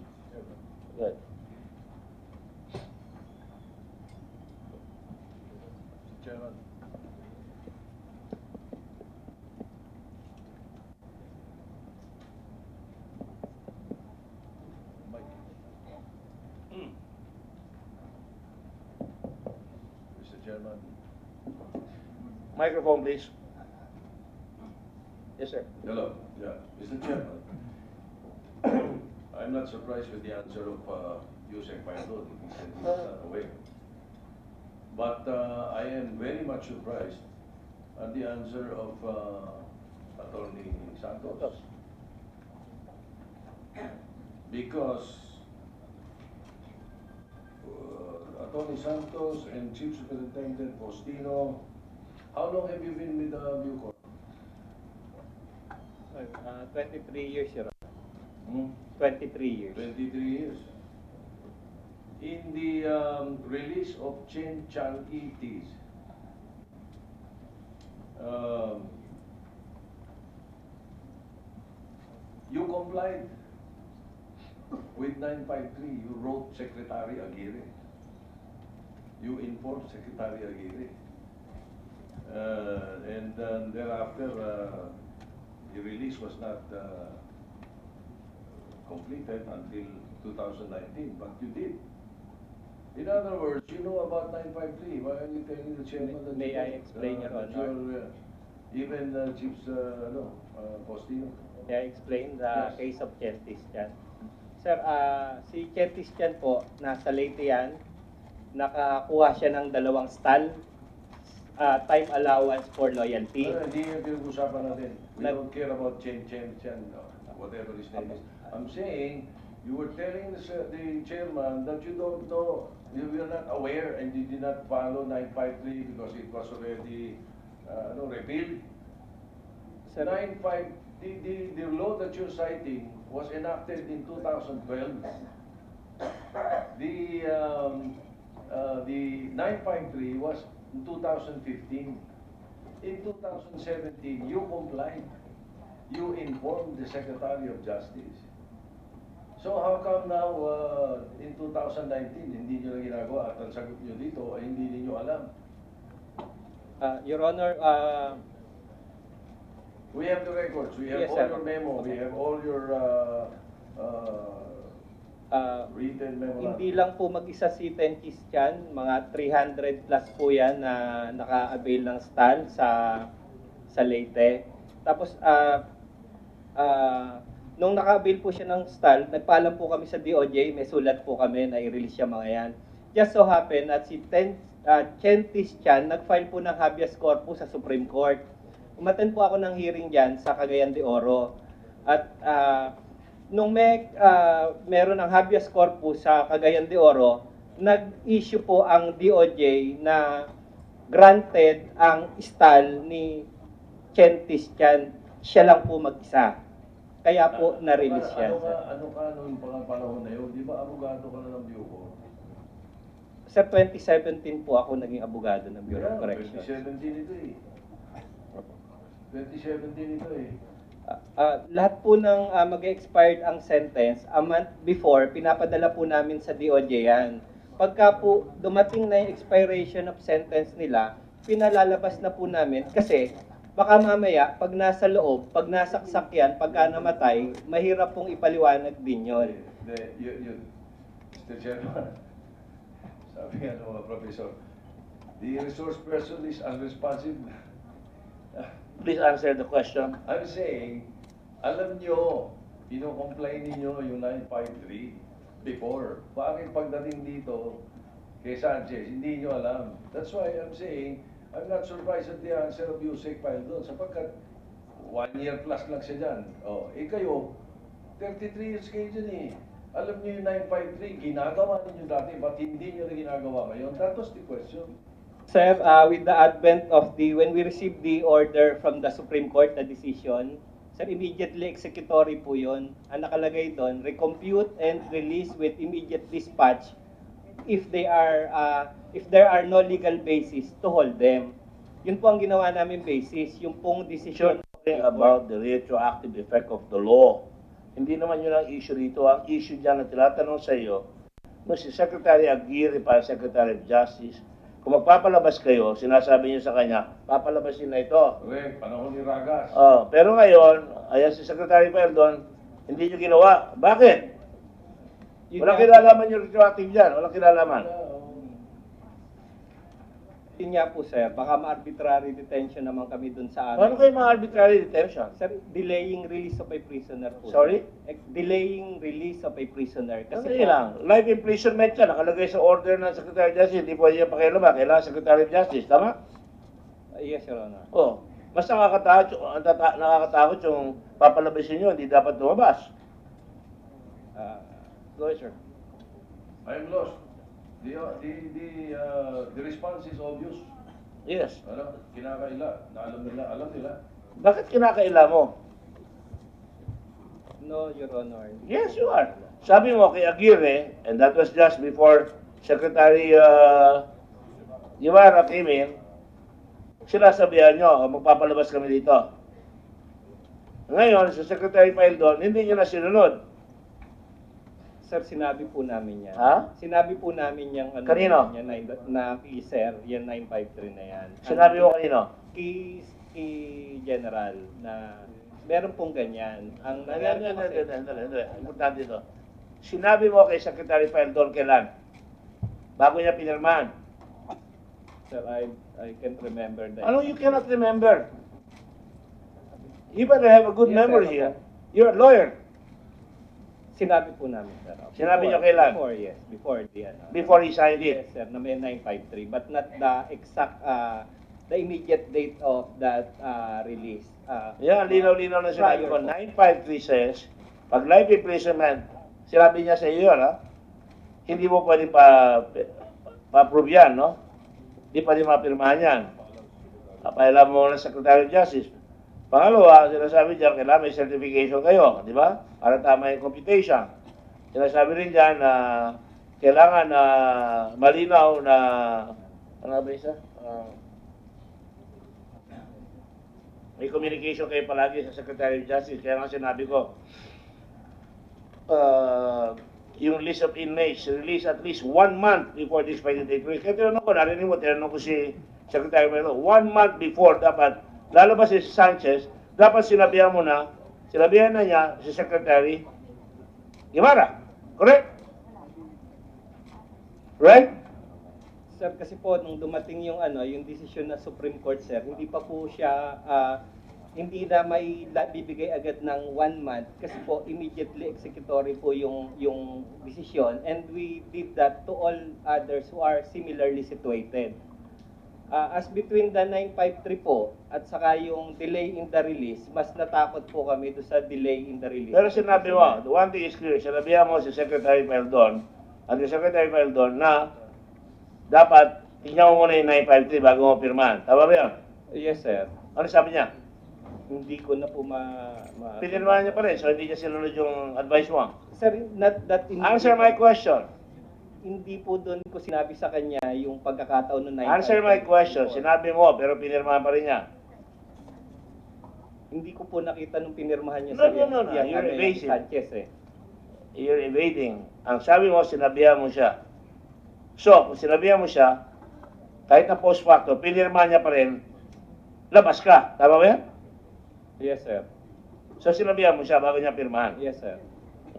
Speaker 1: Good.
Speaker 6: Chairman. Mr. Chairman.
Speaker 1: Microphone, please. Yes, sir.
Speaker 6: Hello. Yeah. Mr. Chairman. I'm not surprised with the answer of Yusek Paidon. He said he's not aware. But I am very much surprised the answer of Attorney Santos. Because Attorney Santos and Chief Superintendent Faustino, how long have you been with the Bucor?
Speaker 5: 23 years, Your Honor.
Speaker 6: Hmm?
Speaker 5: 23 years.
Speaker 6: 23 years. In the release of Chen Chan ETs, you complied with 953. You wrote Secretary Aguirre. You informed Secretary Aguirre. And thereafter, the release was not completed until 2019, but you did. In other words, you know about 953. Why are you telling the chairman that
Speaker 5: May
Speaker 6: you
Speaker 5: I
Speaker 6: don't,
Speaker 5: explain, Your
Speaker 6: that
Speaker 5: Honor?
Speaker 6: you're, even Chief Faustino?
Speaker 5: May I explain the
Speaker 6: Yes.
Speaker 5: case of Chentis Chan? Sir, si Chentis Chan po, nasa Leyte yan, nakakuha siya ng 2 stall, time allowance for loyalty.
Speaker 6: Hindi yung pinag-usapan natin. We
Speaker 5: Nag-
Speaker 6: don't care about Chen, whatever his name is. I'm saying, you were telling the chairman that you don't know, you were not aware and you did not follow 953 because it was already repealed.
Speaker 5: Sir,
Speaker 6: 95, the law that you're citing was enacted in 2012. The 953 was in 2015. In 2017, you complied. You informed the Secretary of Justice. So how come now in 2019 hindi nyo na ginagawa at ang sagot nyo dito ay hindi ninyo alam?
Speaker 5: Your Honor,
Speaker 6: We have the records, we have
Speaker 5: Yes,
Speaker 6: all
Speaker 5: sir.
Speaker 6: your memo, we have all your written memo.
Speaker 5: hindi lang po mag-isa si Chentis Chan, mga 300 plus po yan na naka-avail ng stall sa Leyte. Tapos, nung naka-avail po siya ng stall, nagpaalam po kami sa DOJ, may sulat po kami na i-release siya mga yan. Just so happen at si Chentis Chan nag-file po ng habeas corpus sa Supreme Court. Umattend po ako ng hearing dyan sa Cagayan de Oro. At nung meron ng habeas corpus sa Cagayan de Oro, nag-issue po ang DOJ na granted ang stall ni Chentis Chan. Siya lang po mag-isa. Kaya po na-release siya.
Speaker 6: Ano ka noong panahon na yun? Di ba abogado ka na ng Bucor?
Speaker 5: Sa 2017 po ako naging abogado ng Bureau of Corrections.
Speaker 6: 2017 ito eh. 2017 ito eh.
Speaker 5: Lahat po ng mag-expired ang sentence, a month before, pinapadala po namin sa DOJ yan. Pagka po dumating na yung expiration of sentence nila, pinalalabas na po namin kasi baka mamaya, pag nasa loob, pag nasaksak yan, pagka namatay, mahirap pong ipaliwanag din yun.
Speaker 6: Mr. Chairman, sabi nga ng mga professor, the resource person is unresponsive.
Speaker 1: Please answer the question.
Speaker 6: I'm saying, alam nyo, ino-complain ninyo yung 953 before. Bakit pagdating dito kay Sanchez, hindi nyo alam? That's why I'm saying, I'm not surprised at the answer of Yusek file doon sapagkat 1 year plus lang siya dyan. Kayo, 33 years kayo dyan eh. Alam nyo yung 953, ginagawa ninyo dati, ba't hindi nyo na ginagawa ngayon? That was the question.
Speaker 5: Sir, with the advent of when we received the order from the Supreme Court, the decision, sir, immediately executory po yun. Ang nakalagay doon, recompute and release with immediate dispatch if there are no legal basis to hold them. Yun po ang ginawa namin basis, yung pong decision.
Speaker 1: Talking about the retroactive effect of the law. Hindi naman yun ang issue rito. Ang issue dyan na tinatanong sa iyo, no, si Secretary Aguirre para Secretary of Justice, kung magpapalabas kayo, sinasabi niyo sa kanya, papalabasin na ito.
Speaker 6: Correct, panahon ni Ragas.
Speaker 1: Pero ngayon, ayan si Secretary Perdon, hindi niyo ginawa. Bakit? Walang kinalaman yung retroactive dyan. Walang kinalaman.
Speaker 5: Yun nga po, sir, baka ma-arbitrary detention naman kami dun sa
Speaker 1: Paano kayo mga arbitrary detention?
Speaker 5: Sir, delaying release of a prisoner po.
Speaker 1: Sorry?
Speaker 5: Delaying release of a prisoner.
Speaker 1: Kasi
Speaker 5: Kasi po,
Speaker 1: lang, life imprisonment yan, nakalagay sa order ng Secretary of Justice, hindi pwede yung pakialaman, kailangan Secretary of Justice, tama?
Speaker 5: Yes, Your Honor.
Speaker 1: Oh, mas nakakatakot yung papalabasin nyo, hindi dapat lumabas. Go ahead, sir.
Speaker 6: I am lost. The response is obvious.
Speaker 1: Yes.
Speaker 6: Ano, kinakaila, alam nila.
Speaker 1: Bakit kinakaila mo?
Speaker 5: No, Your Honor.
Speaker 1: Yes, you are. Sabi mo kay Aguirre, and that was just before Secretary Guevara came in, sinasabihan nyo, magpapalabas kami dito. Ngayon, sa Secretary Paildon, hindi nyo na sinunod.
Speaker 5: Sir, sinabi po namin yan.
Speaker 1: Ha?
Speaker 5: Sinabi po namin yung ano
Speaker 1: Kanino?
Speaker 5: yan, na kay Sir, yan 953 na yan.
Speaker 1: Sinabi mo kanino?
Speaker 5: Kay General na meron pong ganyan. Ang nangyari po kasi,
Speaker 1: Importante ito. Sinabi mo kay Secretary Paildon kailan? Bago niya pinirmahan.
Speaker 5: Sir, I can't remember that.
Speaker 1: Ano you cannot remember? You better have a good
Speaker 5: Yes,
Speaker 1: memory
Speaker 5: sir.
Speaker 1: here. You're a lawyer.
Speaker 5: Sinabi po namin, sir.
Speaker 1: Sinabi niyo kailan?
Speaker 5: Before, yes. Before the ano.
Speaker 1: Before he signed it.
Speaker 5: Yes, sir, na may 953. But not the exact, the immediate date of that release.
Speaker 1: Yan, linaw-linaw na sinabi ko.
Speaker 5: prior
Speaker 1: 953 says, pag life imprisonment, sinabi niya sa iyo yun, ha? Hindi mo pwede pa-approve yan, no? Hindi pwede mapirmahan yan. Papailan mo ng Secretary of Justice. Pangalawa, sinasabi diyan, kailangan may certification kayo, di ba? Para tama yung computation. Sinasabi rin diyan na kailangan na malinaw na, ano ba isa? May communication kayo palagi sa Secretary of Justice. Kaya nga sinabi ko, yung list of inmates release at least 1 month before this fighting take place. Kaya tinanong ko si Secretary Melo, 1 month before dapat lalabas si Sanchez, dapat sinabihan na niya si Secretary Guevara. Correct? Right?
Speaker 5: Sir, kasi po, nung dumating yung yung desisyon ng Supreme Court, sir, hindi pa po siya, hindi na may bibigay agad ng 1 month kasi po immediately executory po yung desisyon, and we did that to all others who are similarly situated. As between the 953 po at saka yung delay in the release, mas natakot po kami do sa delay in the release.
Speaker 1: Pero sinabi mo, the one thing is clear, sinabihan mo si Secretary Paildon at si Secretary Paildon na dapat tingnan mo muna yung 953 bago mo pirmahan. Tama ba yan?
Speaker 5: Yes, sir.
Speaker 1: Ano sabi niya?
Speaker 5: Hindi ko na po
Speaker 1: Pinirmahan niya pa rin, so hindi niya sinunod yung advice mo.
Speaker 5: Sir, not that
Speaker 1: Answer my question.
Speaker 5: Hindi po doon ko sinabi sa kanya yung pagkakataon ng 953.
Speaker 1: Answer my question. Sinabi mo, pero pinirmahan pa rin niya.
Speaker 5: Hindi ko po nakita nung pinirmahan niya
Speaker 1: No.
Speaker 5: yung
Speaker 1: You're
Speaker 5: yung
Speaker 1: evasive.
Speaker 5: Sanchez
Speaker 1: You're evading. Ang sabi mo, sinabihan mo siya. So, kung sinabihan mo siya, kahit na post facto, pinirmahan niya pa rin, labas ka. Tama ba yan?
Speaker 5: Yes, sir.
Speaker 1: So, sinabihan mo siya bago niya pirmahan.
Speaker 5: Yes, sir.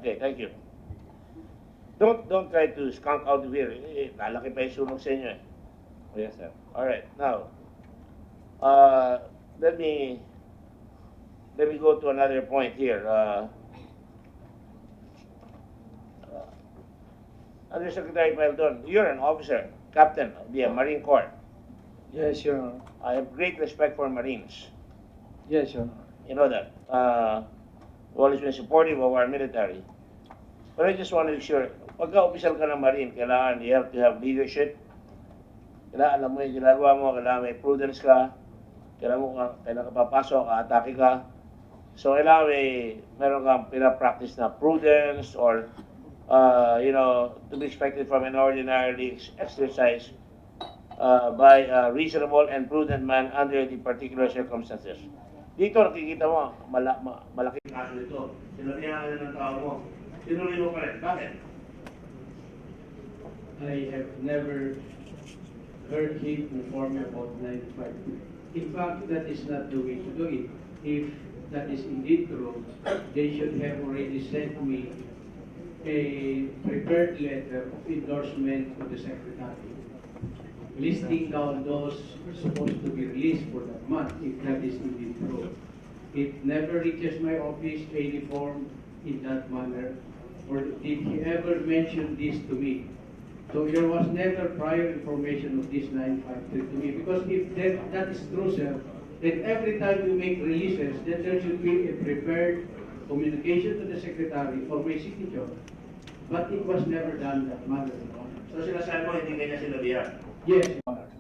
Speaker 1: Okay, thank you. Don't try to skunk out of here. Lalaki pa yung sunog sa inyo eh.
Speaker 5: Yes, sir.
Speaker 1: Alright, now, let me go to another point here. Undersecretary Paildon, you're an officer, captain of the Marine Corps.
Speaker 4: Yes, Your Honor.
Speaker 1: I have great respect for Marines.
Speaker 4: Yes, Your Honor.
Speaker 1: You know that. Always been supportive of our military. But I just want to make sure, pagka-official ka ng Marine, kailangan you have to have leadership. Kailangan alam mo yung ginagawa mo, kailangan may prudence ka, kailangan ka papasok, atake ka. So kailangan meron kang pinapractice na prudence or, to be expected from an ordinarily exercised by a reasonable and prudent man under the particular circumstances. Dito nakikita mo, malaking kaso ito. Sinabihan ka ng tao mo. Tinuloy mo pa rin. Bakit?
Speaker 4: I have never heard him inform me about 95. In fact, that is not the way to do it. If that is indeed true, they should have already sent me a prepared letter of endorsement to the Secretary, listing down those supposed to be released for that month, if that is indeed true. It never reaches my office any form in that manner, or did he ever mention this to me? So there was never prior information of this 953 to me, because if that is true, sir, then every time we make releases, then there should be a prepared communication to the secretary or my signature. But it was never done that manner, Your Honor.
Speaker 1: So sinasabi mo, hindi kanya sinabihan?
Speaker 4: Yes, Your Honor.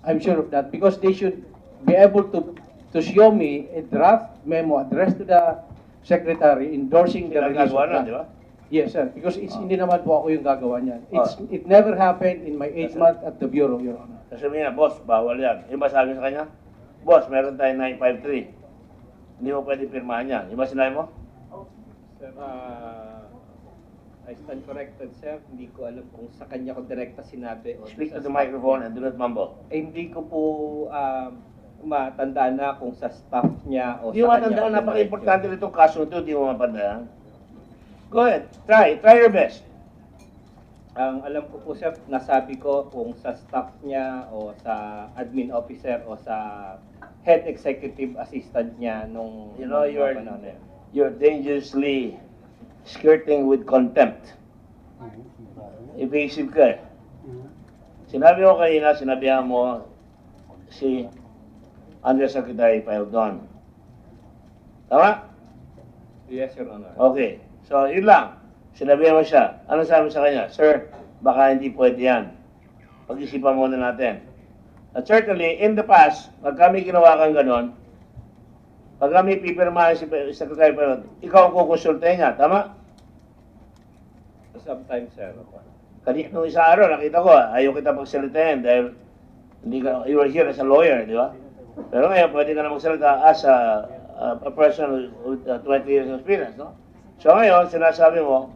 Speaker 4: I'm sure of that because they should be able to show me a draft memo addressed to the secretary endorsing the release
Speaker 1: Ginagawa
Speaker 4: of
Speaker 1: na,
Speaker 4: that.
Speaker 1: di ba?
Speaker 4: Yes, sir. Because hindi naman po ako yung gagawa niyan. It never happened in my 8 month at the Bureau, Your Honor.
Speaker 1: Sasabihin niya, boss, bawal yan. Yung ba sabi sa kanya? Boss, meron tayong 953. Hindi mo pwede pirmahan yan. Yung ba sinabi mo?
Speaker 5: Sir, I stand corrected, sir. Hindi ko alam kung sa kanya ko direkta sinabi. O
Speaker 1: Speak to
Speaker 5: sa
Speaker 1: the
Speaker 5: staff
Speaker 1: microphone
Speaker 5: niya.
Speaker 1: and do not mumble.
Speaker 5: Hindi ko po matandaan na kung sa staff niya o
Speaker 1: Hindi mo
Speaker 5: sa kanya.
Speaker 1: matandaan,
Speaker 5: ko
Speaker 1: napaka-importante nitong kaso ito, hindi mo matandaan. Go ahead, try your best.
Speaker 5: Ang alam ko po, sir, nasabi ko kung sa staff niya o sa admin officer o sa head executive assistant niya nung
Speaker 1: You know,
Speaker 5: nung mga panahon na yun.
Speaker 1: you're dangerously skirting with contempt. Evasive ka eh. Sinabi ko kanina, sinabihan mo si Undersecretary Paildon. Tama?
Speaker 5: Yes, Your Honor.
Speaker 1: Okay. So, yun lang. Sinabihan mo siya. Ano sabi sa kanya? Sir, baka hindi pwede yan. Pag-isipan muna natin. At certainly, in the past, pag kami ginawa kang ganon, pag kami pipirmahan si Secretary Paildon, ikaw ang kukonsultahin niya. Tama?
Speaker 5: Sometimes, sir.
Speaker 1: Kanina nung isang araw, nakita ko, ayaw kita pagsalitain dahil hindi ka, you were here as a lawyer, di ba? Pero ngayon, pwede ka na magsalita as a person with 20 years of experience, no? So ngayon, sinasabi mo,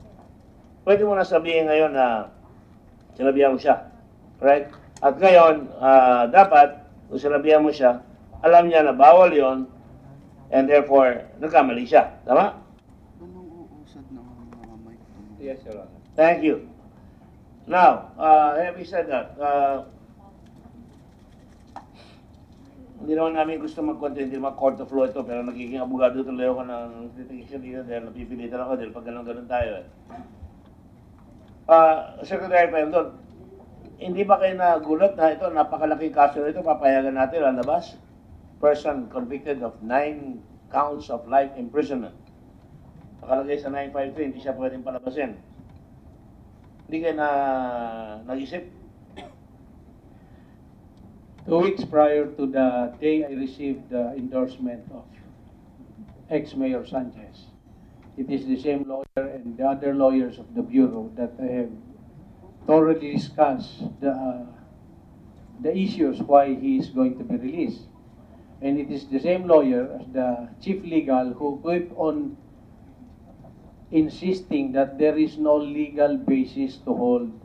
Speaker 1: pwede mo na sabihin ngayon na sinabihan mo siya. Right? At ngayon, dapat, kung sinabihan mo siya, alam niya na bawal yon and therefore, nagkamali siya. Tama?
Speaker 5: Yes, Your Honor.
Speaker 1: Thank you. Now, having said that, hindi naman namin gusto mag-content, hindi mag-court of law ito, pero nagiging abogado tuloy ako ng litigation dito dahil napipilitan ako dahil pag ganun tayo eh. Secretary Paildon, hindi ba kayo nagulat na ito, napakalaking kaso na ito, papayagan natin, lalabas? Person convicted of 9 counts of life imprisonment. Nakalagay sa 953, hindi siya pwedeng palabasin. Hindi kayo nag-isip?
Speaker 4: 2 weeks prior to the day I received the endorsement of ex-Mayor Sanchez, it is the same lawyer and the other lawyers of the Bureau that I have thoroughly discussed the issues why he is going to be released. And it is the same lawyer as the chief legal who kept on insisting that there is no legal basis to hold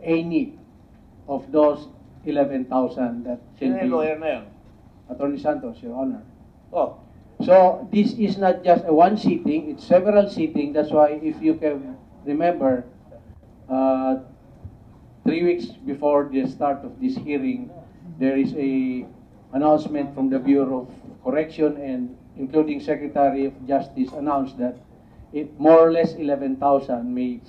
Speaker 4: any of those 11,000 that
Speaker 1: Sino
Speaker 4: can
Speaker 1: yung
Speaker 4: be.
Speaker 1: lawyer na yun?
Speaker 4: Attorney Santos, Your Honor.
Speaker 1: Oh,
Speaker 4: So this is not just a one sitting, it's several sitting. That's why if you can remember, 3 weeks before the start of this hearing, there is a announcement from the Bureau of Correction and including Secretary of Justice announced that it more or less 11,000 may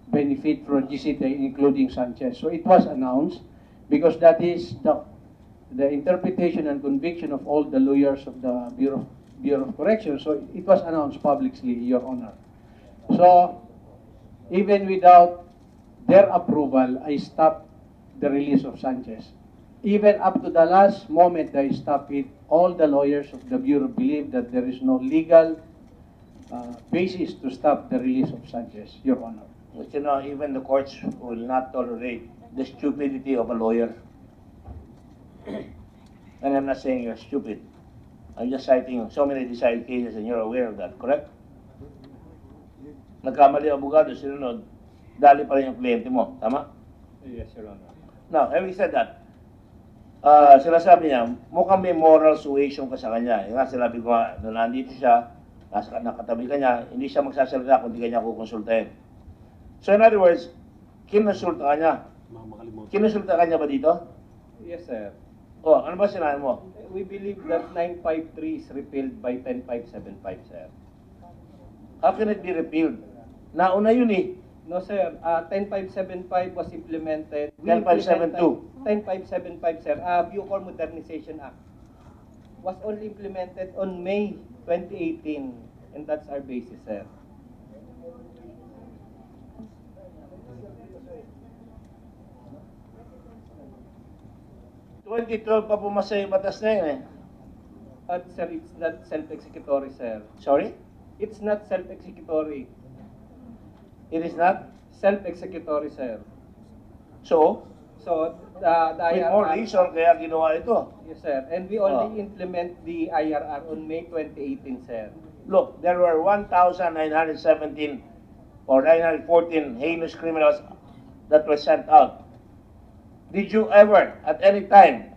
Speaker 4: benefit from GCTA, including Sanchez. So it was announced because that is the interpretation and conviction of all the lawyers of the Bureau of Correction. So it was announced publicly, Your Honor. So even without their approval, I stopped the release of Sanchez. Even up to the last moment I stopped it, all the lawyers of the Bureau believe that there is no legal basis to stop the release of Sanchez, Your Honor.
Speaker 1: but you know, even the courts will not tolerate the stupidity of a lawyer. And I'm not saying you're stupid. I'm just citing so many decided cases and you're aware of that, correct? Nagkamali ang abogado, sinunod, dali pa rin yung kliyente mo, tama?
Speaker 5: Yes, Your Honor.
Speaker 1: Now, having said that, sinasabi niya, mukhang may moral suasion ka sa kanya. Yung nga, sinabi ko nga, na nandito siya, nakatabi ka niya, hindi siya magsasalita kung di ka niya kukonsultahin. So in other words, kinonsulta ka niya. Kinonsulta ka niya ba dito?
Speaker 5: Yes, sir.
Speaker 1: O, ano ba sinabi mo?
Speaker 5: We believe that 953 is repealed by 10575, sir.
Speaker 1: How can it be repealed? Nauna yun eh.
Speaker 5: No, sir. 10575 was implemented.
Speaker 1: 10572.
Speaker 5: 10575, sir. Bucor Modernization Act was only implemented on May 2018. And that's our basis, sir.
Speaker 1: Pa pumasa yung batas na yun eh.
Speaker 5: But, sir, it's not self-executory, sir.
Speaker 1: Sorry?
Speaker 5: It's not self-executory.
Speaker 1: It is not?
Speaker 5: Self-executory, sir.
Speaker 1: So,
Speaker 5: So, the
Speaker 1: with more
Speaker 5: IRR...
Speaker 1: reason kaya ginawa ito.
Speaker 5: Yes, sir. And we only implement the IRR on May 2018, sir.
Speaker 1: Look, there were 1,917 or 914 heinous criminals that were sent out. Did you ever, at any time,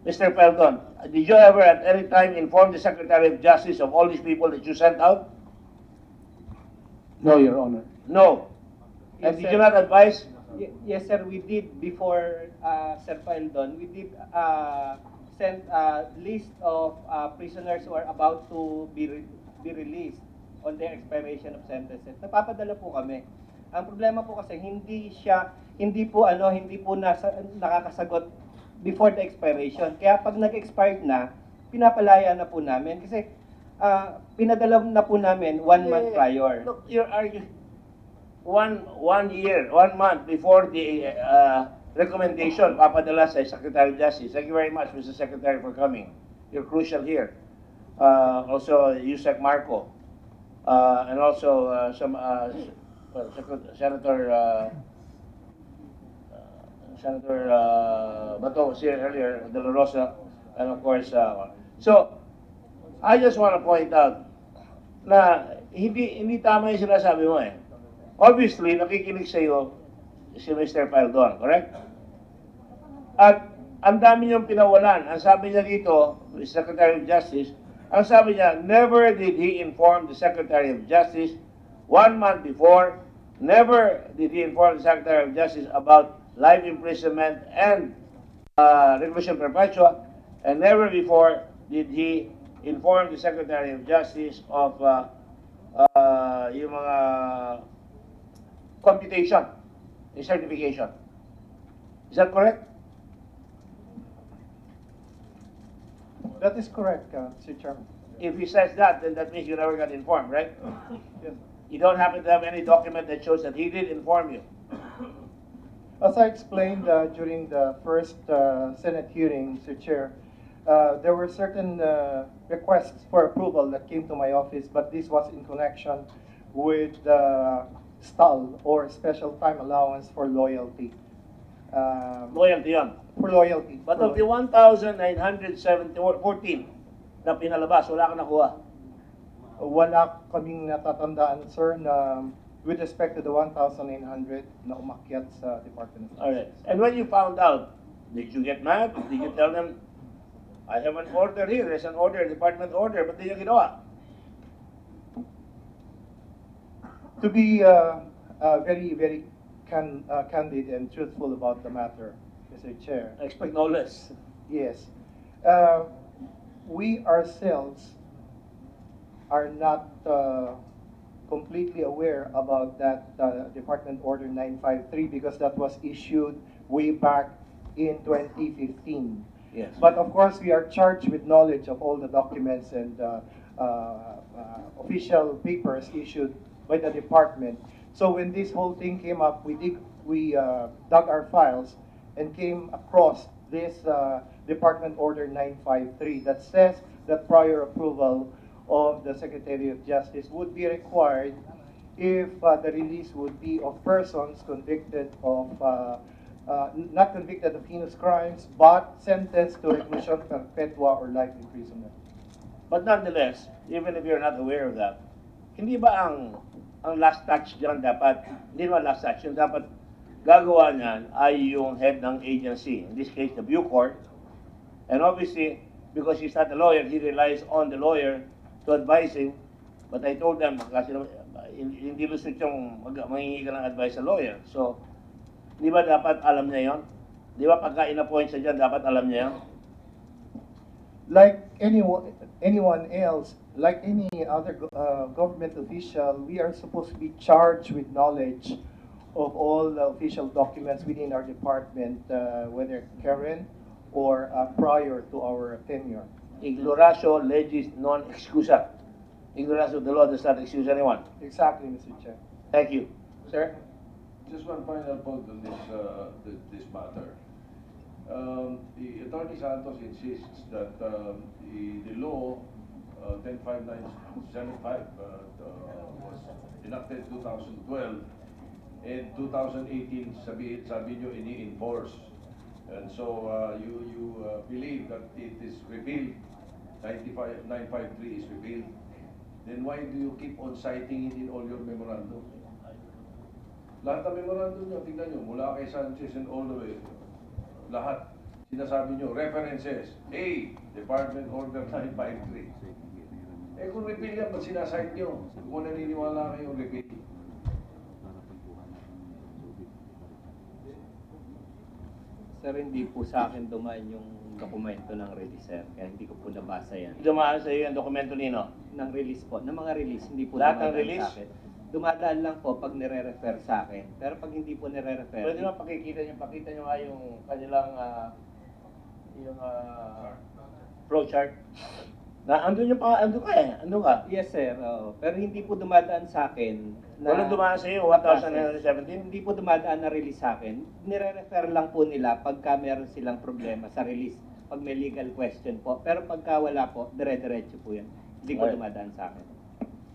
Speaker 1: Mr. Peldon, did you ever at any time inform the Secretary of Justice of all these people that you sent out?
Speaker 7: No, Your Honor.
Speaker 1: No. And
Speaker 5: Yes,
Speaker 1: did
Speaker 5: sir.
Speaker 1: you not advise?
Speaker 5: Yes, sir. We did before Sir Peldon. We did send a list of prisoners who are about to be released on their expiration of sentences. Napapadala po kami. Ang problema po kasi hindi po nakakasagot before the expiration. Kaya pag nag-expired na, pinapalaya na po namin kasi pinadala na po namin 1 month prior.
Speaker 1: Look, you're arguing 1 month before the recommendation papadala sa Secretary of Justice. Thank you very much, Mr. Secretary, for coming. You're crucial here. Also, Yusek Marco, and also Senator Bato was here earlier, De La Rosa, and of course, so I just want to point out na hindi tama yung sinasabi mo eh. Obviously, nakikinig sa iyo si Mr. Peldon, correct? At ang dami niyang pinawalan. Ang sabi niya dito, Secretary of Justice, ang sabi niya, never did he inform the Secretary of Justice 1 month before, never did he inform the Secretary of Justice about life imprisonment and reclusion perpetua, and never before did he inform the Secretary of Justice of yung mga computation, yung certification. Is that correct?
Speaker 8: That is correct, Mr. Chairman.
Speaker 1: If he says that, then that means you never got informed, right?
Speaker 8: Yes.
Speaker 1: You don't happen to have any document that shows that he did inform you.
Speaker 8: As I explained during the first Senate hearing, Mr. Chair, there were certain requests for approval that came to my office, but this was in connection with the STAL, or Special Time Allowance for Loyalty.
Speaker 1: Loyalty yun.
Speaker 8: For loyalty.
Speaker 1: But of the 1,914 na pinalabas, wala ka nakuha.
Speaker 8: Wala kaming natatandaan, sir, na with respect to the 1,900 na umakyat sa Department of Justice.
Speaker 1: All right. And when you found out, did you get mad? Did you tell them, I have an order here, there's an order, department order, but di nyo ginawa?
Speaker 8: To be very, very candid and truthful about the matter, Mr. Chair.
Speaker 1: I expect no less.
Speaker 8: Yes. We ourselves are not completely aware about that Department Order 953 because that was issued way back in 2015.
Speaker 1: Yes.
Speaker 8: But of course, we are charged with knowledge of all the documents and official papers issued by the department. So when this whole thing came up, we dug our files and came across this Department Order 953 that says that prior approval of the Secretary of Justice would be required if the release would be of persons convicted of, not convicted of heinous crimes, but sentenced to reclusion perpetua or life imprisonment.
Speaker 1: But nonetheless, even if you're not aware of that, hindi ba ang last touch dyan dapat, hindi naman last touch, yung dapat gagawa niyan ay yung head ng agency, in this case the Bucor, and obviously, because he's not a lawyer, he relies on the lawyer to advise him, but I told them, kasi hindi lusot yung mangingi ka ng advice sa lawyer, so, di ba dapat alam niya yon? Di ba pagka in-appoint siya dyan, dapat alam niya yon?
Speaker 8: like anyone else, like any other government official, we are supposed to be charged with knowledge of all the official documents within our department, whether current or prior to our tenure.
Speaker 1: Ignoratio legis non excusa. Ignorance of the law does not excuse anyone.
Speaker 8: Exactly, Mr. Chair.
Speaker 1: Thank you. Sir?
Speaker 6: Just one final point on this matter. The Attorney Santos insists that the law 105975 was enacted 2012 and 2018 sabi nyo ini-enforce. And so you believe that it is repealed, 953 is repealed. Then why do you keep on citing it in all your memorandums? Lahat ng memorandum nyo, tingnan nyo, mula kay Sanchez and all the way, lahat, sinasabi nyo, references, A, Department Order 953. Eh kung repeal yan, ba't sinasite nyo? Kung naniniwala kayo repeal.
Speaker 5: Sir, hindi po sa akin dumaan yung dokumento ng release, sir. Kaya hindi ko po nabasa yan.
Speaker 1: Dumaan sa iyo ang dokumento nino.
Speaker 5: Ng release po. Ng mga release, hindi po
Speaker 1: Lahat ng
Speaker 5: dumadaan
Speaker 1: release?
Speaker 5: sa akin. Dumadaan lang po pag nire-refer sa akin. Pero pag hindi po nire-refer,
Speaker 1: Pwede naman pakita nyo nga yung kanilang flow chart. Na andun ka.
Speaker 5: yes, sir. Pero hindi po dumadaan sa akin.
Speaker 1: Walang dumaan sa iyo, 1,917.
Speaker 5: Hindi po dumadaan na release sa akin. Nire-refer lang po nila pagka meron silang problema sa release. Pag may legal question po. Pero pagka wala po, dire-diretso po yan. Hindi po
Speaker 1: Alright.
Speaker 5: dumadaan sa akin.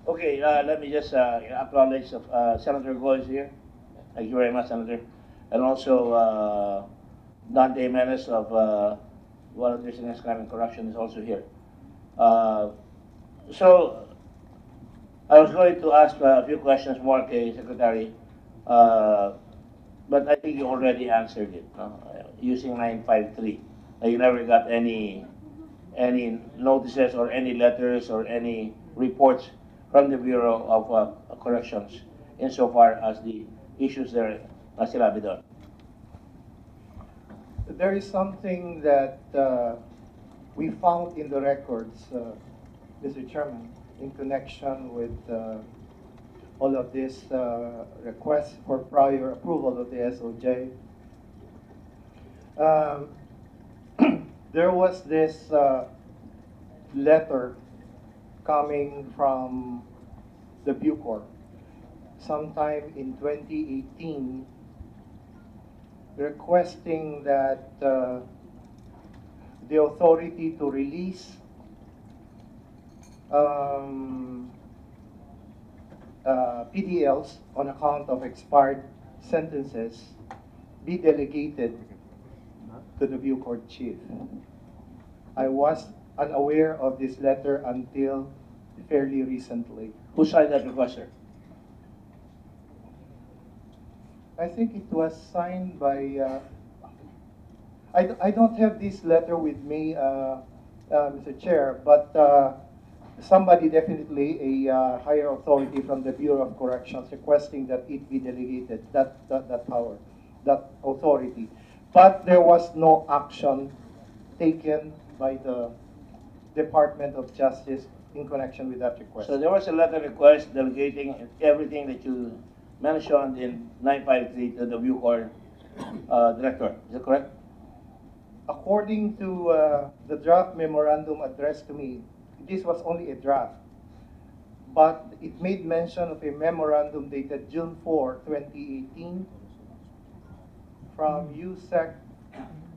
Speaker 1: Okay, let me just acknowledge Senator Go is here. Thank you very much, Senator. And also Dante Menes of Volunteers Against Crime and Corruption is also here. So, I was going to ask a few questions more, kay Secretary, but I think you already answered it, no? Using 953. You never got any notices or any letters or any reports from the Bureau of Corrections insofar as the issues there na sinabi doon.
Speaker 8: There is something that we found in the records, Mr. Chairman, in connection with all of this requests for prior approval of the SOJ. There was this letter coming from the Bucor sometime in 2018 requesting that the authority to release PDLs on account of expired sentences be delegated to the Bucor chief. I was unaware of this letter until fairly recently.
Speaker 1: Who signed that request, sir?
Speaker 8: I think it was signed by, I don't have this letter with me, Mr. Chair, but somebody definitely, a higher authority from the Bureau of Corrections requesting that it be delegated, that power, that authority. But there was no action taken by the Department of Justice in connection with that request.
Speaker 1: So there was a letter request delegating everything that you mentioned in 953 to the Bucor director. Is that correct?
Speaker 8: According to the draft memorandum addressed to me, this was only a draft, but it made mention of a memorandum dated June 4, 2018 from USEC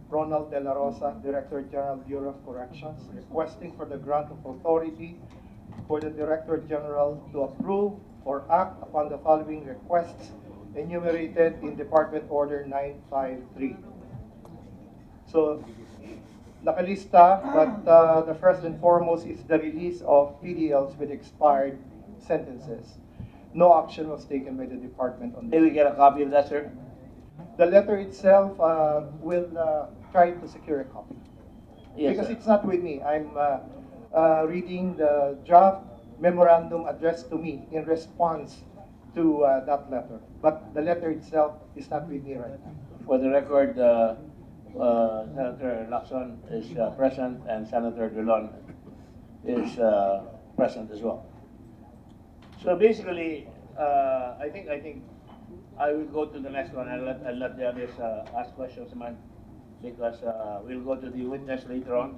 Speaker 8: Ronald De La Rosa, Director General, Bureau of Corrections, requesting for the grant of authority for the Director General to approve or act upon the following requests enumerated in Department Order 953. So, nakalista, but the first and foremost is the release of PDLs with expired sentences. No action was taken by the department on
Speaker 1: May
Speaker 8: this.
Speaker 1: we get a copy of that, sir?
Speaker 8: The letter itself will try to secure a copy.
Speaker 1: Yes,
Speaker 8: Because
Speaker 1: sir.
Speaker 8: it's not with me. I'm reading the draft memorandum addressed to me in response to that letter. But the letter itself is not with me right now.
Speaker 1: For the record, Senator Lacson is present, and Senator Dulon is present as well. So basically, I think I will go to the next one. I'll let the others ask questions, man, because we'll go to the witness later on.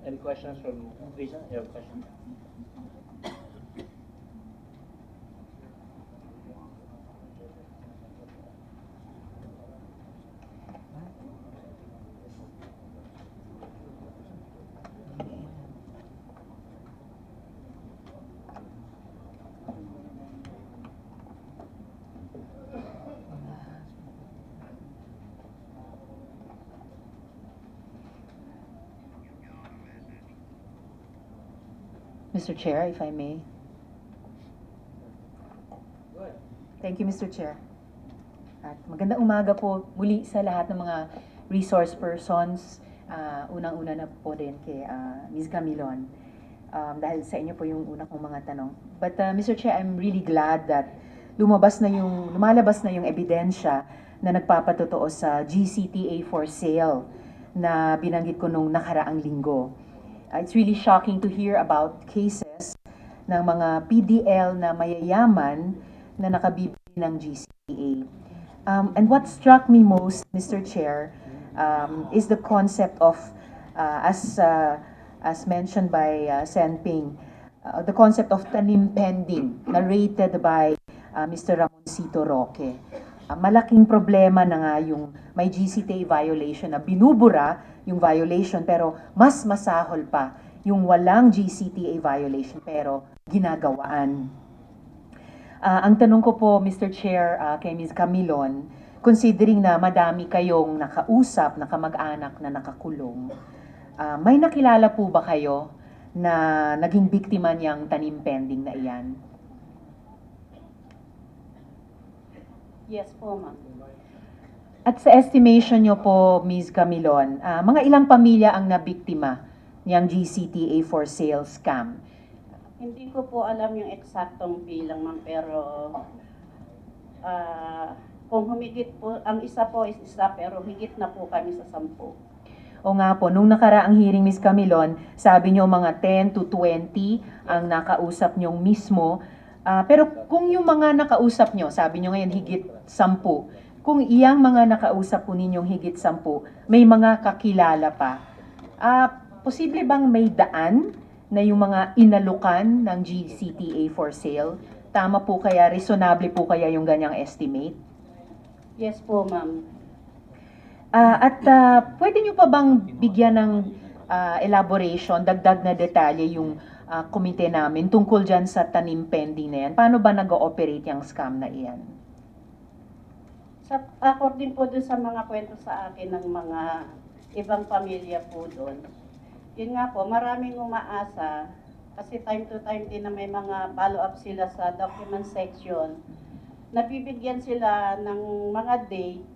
Speaker 1: Any questions from Lisa? You have a question?
Speaker 9: Mr. Chair, if I may. Thank you, Mr. Chair. At magandang umaga po muli sa lahat ng mga resource persons. Unang-una na po din kay Ms. Camilon. Dahil sa inyo po yung una kong mga tanong. But Mr. Chair, I'm really glad that lumalabas na yung ebidensya na nagpapatotoo sa GCTA for sale na binanggit ko nung nakaraang linggo. It's really shocking to hear about cases ng mga PDL na mayayaman na nakabibili ng GCTA. And what struck me most, Mr. Chair, is the concept of, as mentioned by Sen Ping, the concept of tanim pending, narrated by Mr. Ramoncito Roque. Malaking problema na nga yung may GCTA violation na binubura yung violation pero mas masahol pa yung walang GCTA violation pero ginagawaan. Ang tanong ko po, Mr. Chair, kay Ms. Camilon, considering na madami kayong nakausap, nakamag-anak na nakakulong, may nakilala po ba kayo na naging biktima niyang tanim pending na iyan?
Speaker 10: Yes po, ma'am.
Speaker 9: At sa estimation nyo po, Ms. Camilon, mga ilang pamilya ang nabiktima niyang GCTA for sale scam?
Speaker 10: Hindi ko po alam yung eksaktong bilang, ma'am, pero kung humigit po, ang isa po is isa, pero higit na po kami sa 10.
Speaker 9: O nga po, nung nakaraang hearing, Ms. Camilon, sabi nyo mga 10 to 20 ang nakausap nyong mismo. Pero kung yung mga nakausap nyo, sabi nyo ngayon higit 10, kung iyang mga nakausap po ninyong higit 10, may mga kakilala pa, posible bang may daan na yung mga inalukan ng GCTA for sale? Tama po kaya, reasonable po kaya yung ganyang estimate?
Speaker 10: Yes po, ma'am.
Speaker 9: Pwede nyo pa bang bigyan ng elaboration, dagdag na detalye yung komite namin tungkol dyan sa tanim pending na yan? Paano ba nag-ooperate yung scam na iyan?
Speaker 10: According po dun sa mga kwento sa akin ng mga ibang pamilya po doon, yun nga po, maraming umaasa kasi time to time din na may mga follow-up sila sa document section. Nabibigyan sila ng mga date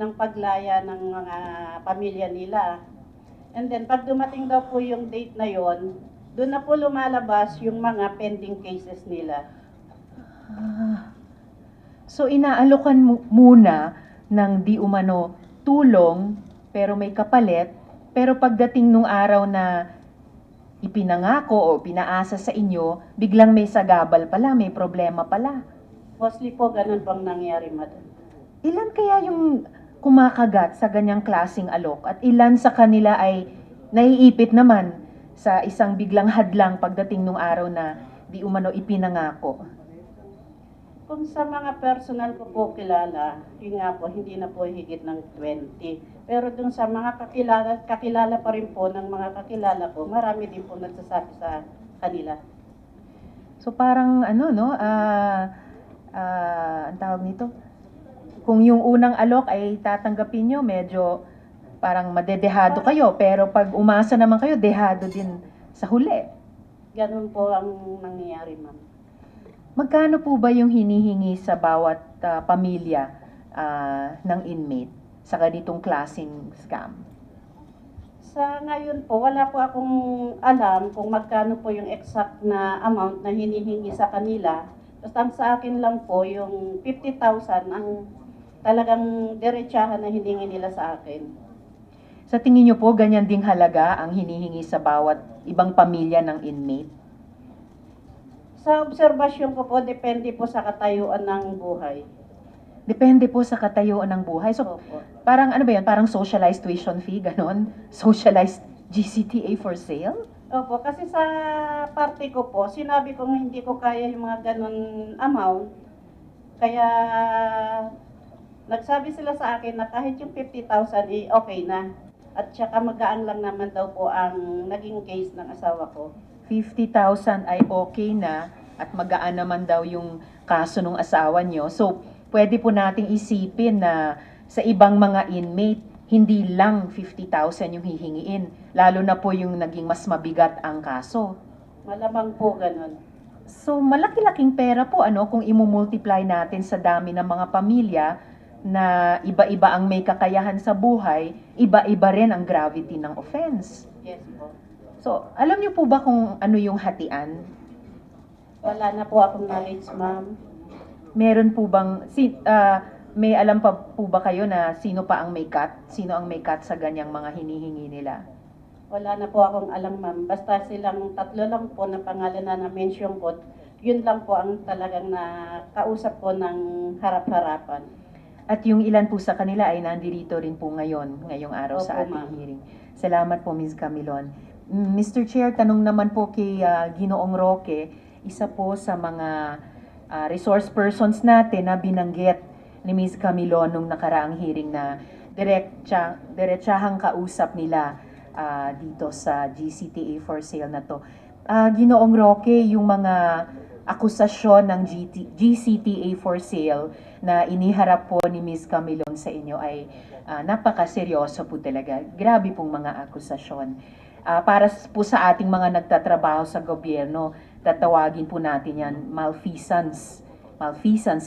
Speaker 10: ng paglaya ng mga pamilya nila. And then, pag dumating daw po yung date na yon, doon na po lumalabas yung mga pending cases nila.
Speaker 9: So, inaalokan muna ng di umano tulong, pero may kapalit, pero pagdating nung araw na ipinangako o pinaasa sa inyo, biglang may sagabal pala, may problema pala.
Speaker 10: Mostly po, ganun bang nangyari, madam?
Speaker 9: Ilan kaya yung kumakagat sa ganyang klaseng alok at ilan sa kanila ay naiipit naman sa isang biglang hadlang pagdating nung araw na di umano ipinangako?
Speaker 10: Kung sa mga personal ko po kilala, yun nga po, hindi na po higit ng 20. Pero dun sa mga kakilala pa rin po ng mga kakilala ko, marami din po nagsasabi sa kanila.
Speaker 9: So parang ang tawag nito, kung yung unang alok ay tatanggapin nyo, medyo parang madedehado kayo, pero pag umasa naman kayo, dehado din sa huli.
Speaker 10: Ganun po ang nangyayari, ma'am.
Speaker 9: Magkano po ba yung hinihingi sa bawat pamilya ng inmate sa ganitong klaseng scam?
Speaker 10: Sa ngayon po, wala po akong alam kung magkano po yung exact na amount na hinihingi sa kanila. Basta ang sa akin lang po, yung 50,000 ang talagang diretsahan na hiningi nila sa akin.
Speaker 9: Sa tingin niyo po, ganyan ding halaga ang hinihingi sa bawat ibang pamilya ng inmate?
Speaker 10: Sa obserbasyon ko po, depende po sa katayuan ng buhay.
Speaker 9: Depende po sa katayuan ng buhay. So,
Speaker 10: Opo.
Speaker 9: parang ano ba yan? Parang socialized tuition fee, ganon? Socialized GCTA for sale?
Speaker 10: Opo, kasi sa parte ko po, sinabi kong hindi ko kaya yung mga ganun amount. Kaya nagsabi sila sa akin na kahit yung 50,000 okay na. At saka magaan lang naman daw po ang naging case ng asawa ko.
Speaker 9: 50,000 ay okay na at magaan naman daw yung kaso ng asawa nyo. So, pwede po nating isipin na sa ibang mga inmate, hindi lang 50,000 yung hihingiin. Lalo na po yung naging mas mabigat ang kaso.
Speaker 10: Malamang po ganun.
Speaker 9: So, malaki-laking pera po ano kung imumultiply natin sa dami ng mga pamilya na iba-iba ang may kakayahan sa buhay, iba-iba rin ang gravity ng offense.
Speaker 10: Yes po.
Speaker 9: So, alam niyo po ba kung ano yung hatian?
Speaker 10: Wala na po akong knowledge, ma'am.
Speaker 9: Meron po bang, may alam pa po ba kayo na sino pa ang may cut? Sino ang may cut sa ganyang mga hinihingi nila?
Speaker 10: Wala na po akong alam, ma'am. Basta silang tatlo lang po na pangalan na na-mention ko, yun lang po ang talagang nakausap ko ng harap-harapan.
Speaker 9: At yung ilan po sa kanila ay nandito rin po ngayong araw sa
Speaker 10: Opo,
Speaker 9: ating
Speaker 10: ma'am.
Speaker 9: hearing. Salamat po, Ms. Camilon. Mr. Chair, tanong naman po kay Ginoong Roque, isa po sa mga resource persons natin na binanggit ni Ms. Camilon nung nakaraang hearing na diretsahang kausap nila dito sa GCTA for sale na to. Ginoong Roque, yung mga akusasyon ng GCTA for sale na iniharap po ni Ms. Camilon sa inyo ay napakaseryoso po talaga. Grabe pong mga akusasyon. Para po sa ating mga nagtatrabaho sa gobyerno, tatawagin po natin yan malfeasance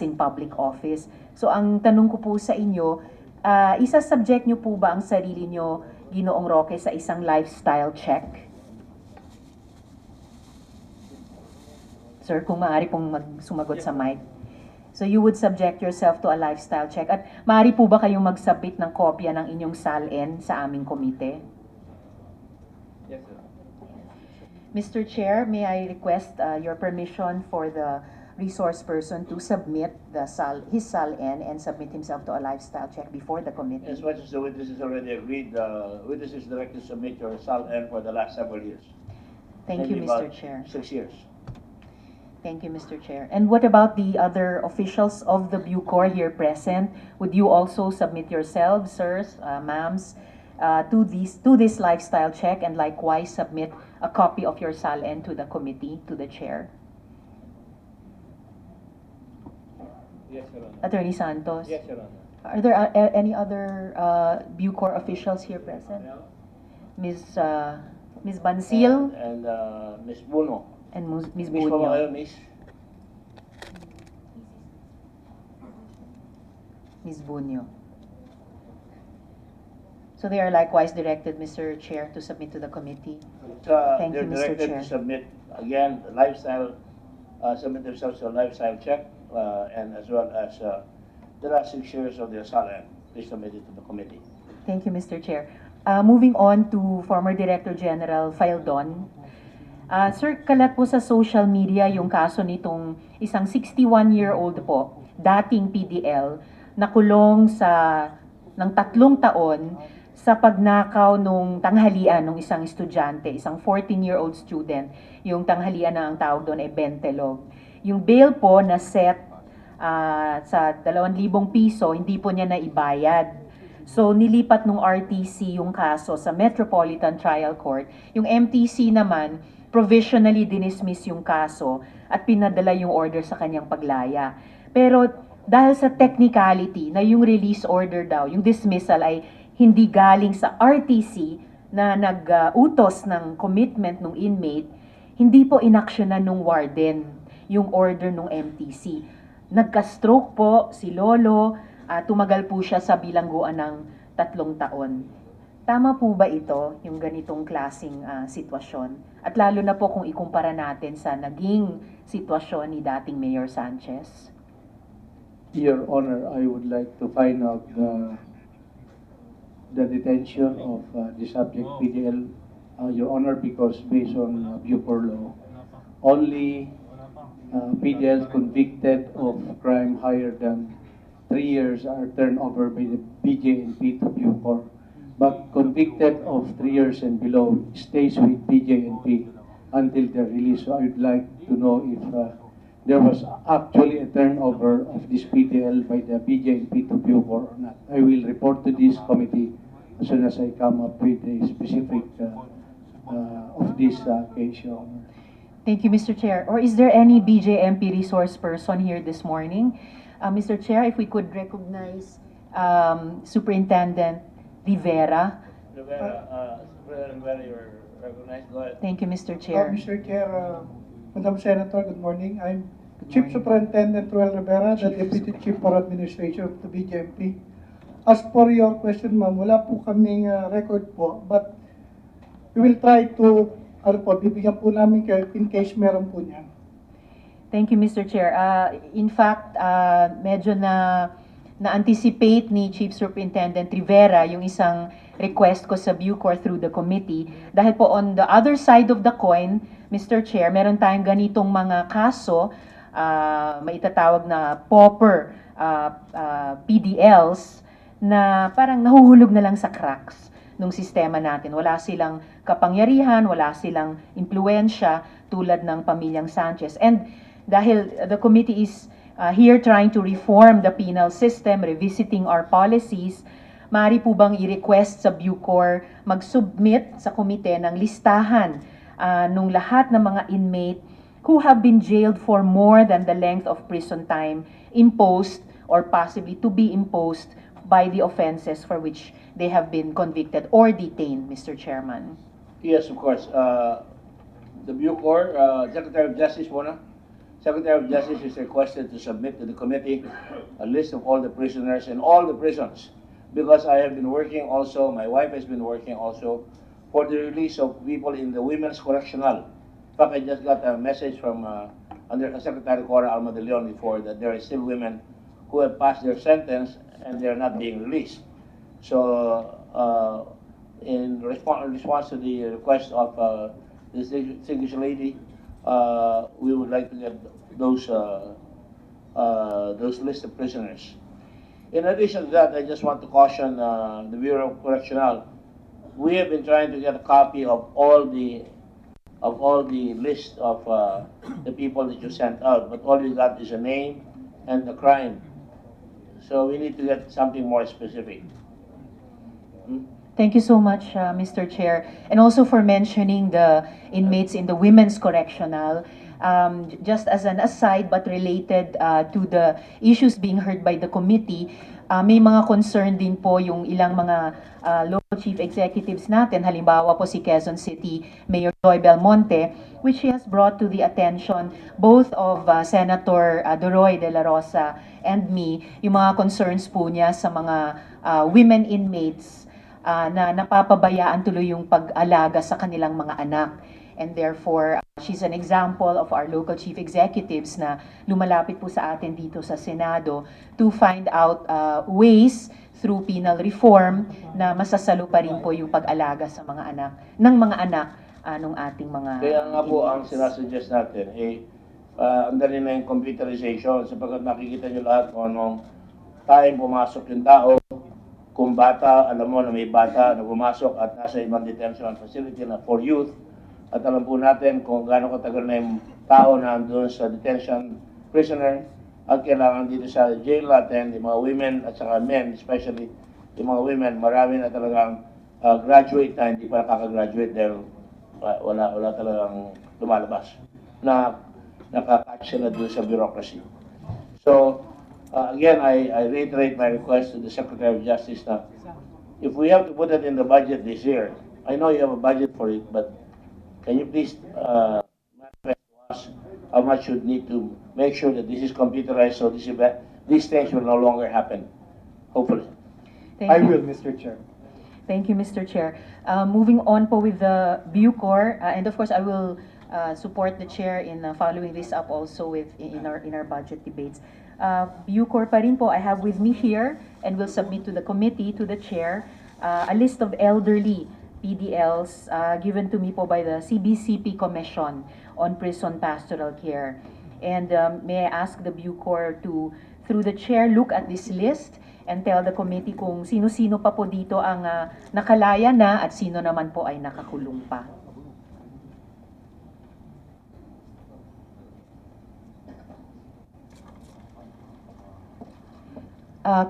Speaker 9: in public office. So ang tanong ko po sa inyo, isa-subject nyo po ba ang sarili nyo, Ginoong Roque, sa isang lifestyle check? Sir, kung maaari pong sumagot sa mic. So you would subject yourself to a lifestyle check. At maaari po ba kayong magsubmit ng kopya ng inyong SALN sa aming komite?
Speaker 5: Yes, sir.
Speaker 9: Mr. Chair, may I request your permission for the resource person to submit his SALN and submit himself to a lifestyle check before the committee?
Speaker 1: As much as the witness is already agreed, the witness is directed to submit your SALN for the last several years.
Speaker 9: Thank you,
Speaker 1: Maybe
Speaker 9: Mr.
Speaker 1: about
Speaker 9: Chair.
Speaker 1: 6 years.
Speaker 9: Thank you, Mr. Chair. And what about the other officials of the Bucor here present? Would you also submit yourselves, sirs, ma'ams, to this lifestyle check and likewise submit a copy of your SALN to the committee, to the chair?
Speaker 5: Yes, Your Honor.
Speaker 9: Attorney Santos?
Speaker 5: Yes, Your Honor.
Speaker 9: Are there any other Bucor officials here present? Ms. Bansil
Speaker 1: And Ms. Buno.
Speaker 9: and Ms.
Speaker 1: Miss pa ba kayo,
Speaker 9: Bunyo?
Speaker 1: Miss?
Speaker 9: Ms. Bunyo. So they are likewise directed, Mr. Chair, to submit to the committee. Thank
Speaker 1: They're
Speaker 9: you, Mr.
Speaker 1: directed
Speaker 9: Chair.
Speaker 1: to submit, again, the lifestyle, submit themselves to a lifestyle check, and as well as the last 6 years of their SALN. Please submit it to the committee.
Speaker 9: Thank you, Mr. Chair. Moving on to former Director General Faildon. Sir, kalat po sa social media yung kaso nitong isang 61-year-old po, dating PDL, nakulong ng 3 taon sa pagnakaw nung tanghalian ng isang estudyante, isang 14-year-old student. Yung tanghalian na ang tawag doon ay bentelog. Yung bail po na set sa 2,000 piso, hindi po niya naibayad. So, nilipat nung RTC yung kaso sa Metropolitan Trial Court. Yung MTC naman, provisionally dinismiss yung kaso at pinadala yung order sa kanyang paglaya. Pero dahil sa technicality na yung release order daw, yung dismissal ay hindi galing sa RTC na nag-utos ng commitment ng inmate, hindi po inaksyonan ng warden yung order ng MTC. Nagka-stroke po si Lolo, tumagal po siya sa bilangguan ng 3 taon. Tama po ba ito, yung ganitong klaseng sitwasyon? At lalo na po kung ikumpara natin sa naging sitwasyon ni dating Mayor Sanchez?
Speaker 4: Your Honor, I would like to find out the detention of the subject PDL, Your Honor, because based on Bucor law, only PDL convicted of crime higher than 3 years are turned over by the BJNP to Bucor, but convicted of 3 years and below stays with BJNP until their release. So I would like to know if there was actually a turnover of this PDL by the BJNP to Bucor or not. I will report to this committee as soon as I come up with a specific of this case, Your Honor.
Speaker 9: Thank you, Mr. Chair. Or is there any BJMP resource person here this morning? Mr. Chair, if we could recognize Superintendent Rivera.
Speaker 1: Rivera, you're recognized. Go ahead.
Speaker 9: Thank you, Mr. Chair.
Speaker 11: Mr. Chair, Madam Senator, good morning. I'm Chief Superintendent Ruel Rivera, the Deputy Chief for Administration of the BJMP. As for your question, ma'am, wala po kaming record po, but we will try to, bibigyan po namin kayo in case meron po niyan.
Speaker 9: Thank you, Mr. Chair. In fact, medyo na-anticipate ni Chief Superintendent Rivera yung isang request ko sa Bucor through the committee. Dahil po on the other side of the coin, Mr. Chair, meron tayong ganitong mga kaso, maitatawag na pauper PDLs, na parang nahuhulog na lang sa cracks ng sistema natin. Wala silang kapangyarihan, wala silang impluensya tulad ng pamilyang Sanchez. And dahil the committee is here trying to reform the penal system, revisiting our policies, maaari po bang i-request sa Bucor mag-submit sa komite ng listahan nung lahat ng mga inmate who have been jailed for more than the length of prison time imposed or possibly to be imposed by the offenses for which they have been convicted or detained, Mr. Chairman.
Speaker 1: Yes, of course. The Bucor, Secretary of Justice muna. Secretary of Justice is requested to submit to the committee a list of all the prisoners in all the prisons, because I have been working also, my wife has been working also, for the release of people in the women's correctional. In fact, I just got a message from Undersecretary Cora Alma de Leon before that there are still women who have passed their sentence and they are not being released. So, in response to the request of this distinguished lady, we would like to get those list of prisoners. In addition to that, I just want to caution the Bureau of Correctional. We have been trying to get a copy of all the list of the people that you sent out, but all we got is a name and the crime. So we need to get something more specific.
Speaker 9: Thank you so much, Mr. Chair, and also for mentioning the inmates in the women's correctional. Just as an aside but related to the issues being heard by the committee, may mga concern din po yung ilang mga local chief executives natin, halimbawa po si Quezon City Mayor Joy Belmonte, which she has brought to the attention both of Senator Doroy de la Rosa and me, yung mga concerns po niya sa mga women inmates na napapabayaan tuloy yung pag-alaga sa kanilang mga anak. And therefore, she's an example of our local chief executives na lumalapit po sa atin dito sa Senado to find out ways through penal reform na masasalo pa rin po yung pag-alaga sa mga anak, ng mga anak ng ating mga
Speaker 1: Kaya nga po ang
Speaker 9: inmates.
Speaker 1: sinasuggest natin, ang dali na yung computerization sapagkat makikita nyo lahat kung anong time pumasok yung tao. Kung bata, alam mo na may bata na pumasok at nasa ibang detention facility na for youth. At alam po natin kung gaano katagal na yung tao na doon sa detention prisoner at kailangan dito sa jail natin, yung mga women at saka men, especially yung mga women, marami na talagang graduate na hindi pa nakaka-graduate dahil wala talagang lumalabas na nakakatch sila doon sa bureaucracy. So, again, I reiterate my request to the Secretary of Justice na if we have to put it in the budget this year, I know you have a budget for it, but can you please manifest to us how much you need to make sure that this is computerized so these things will no longer happen, hopefully.
Speaker 8: I will, Mr. Chair.
Speaker 9: Thank you, Mr. Chair. Moving on po with the Bucor, and of course I will support the chair in following this up also in our budget debates. Bucor pa rin po, I have with me here and will submit to the committee, to the chair, a list of elderly PDLs given to me po by the CBCP Commission on Prison Pastoral Care. And may I ask the Bucor to, through the chair, look at this list and tell the committee kung sino-sino pa po dito ang nakalaya na at sino naman po ay nakakulong pa.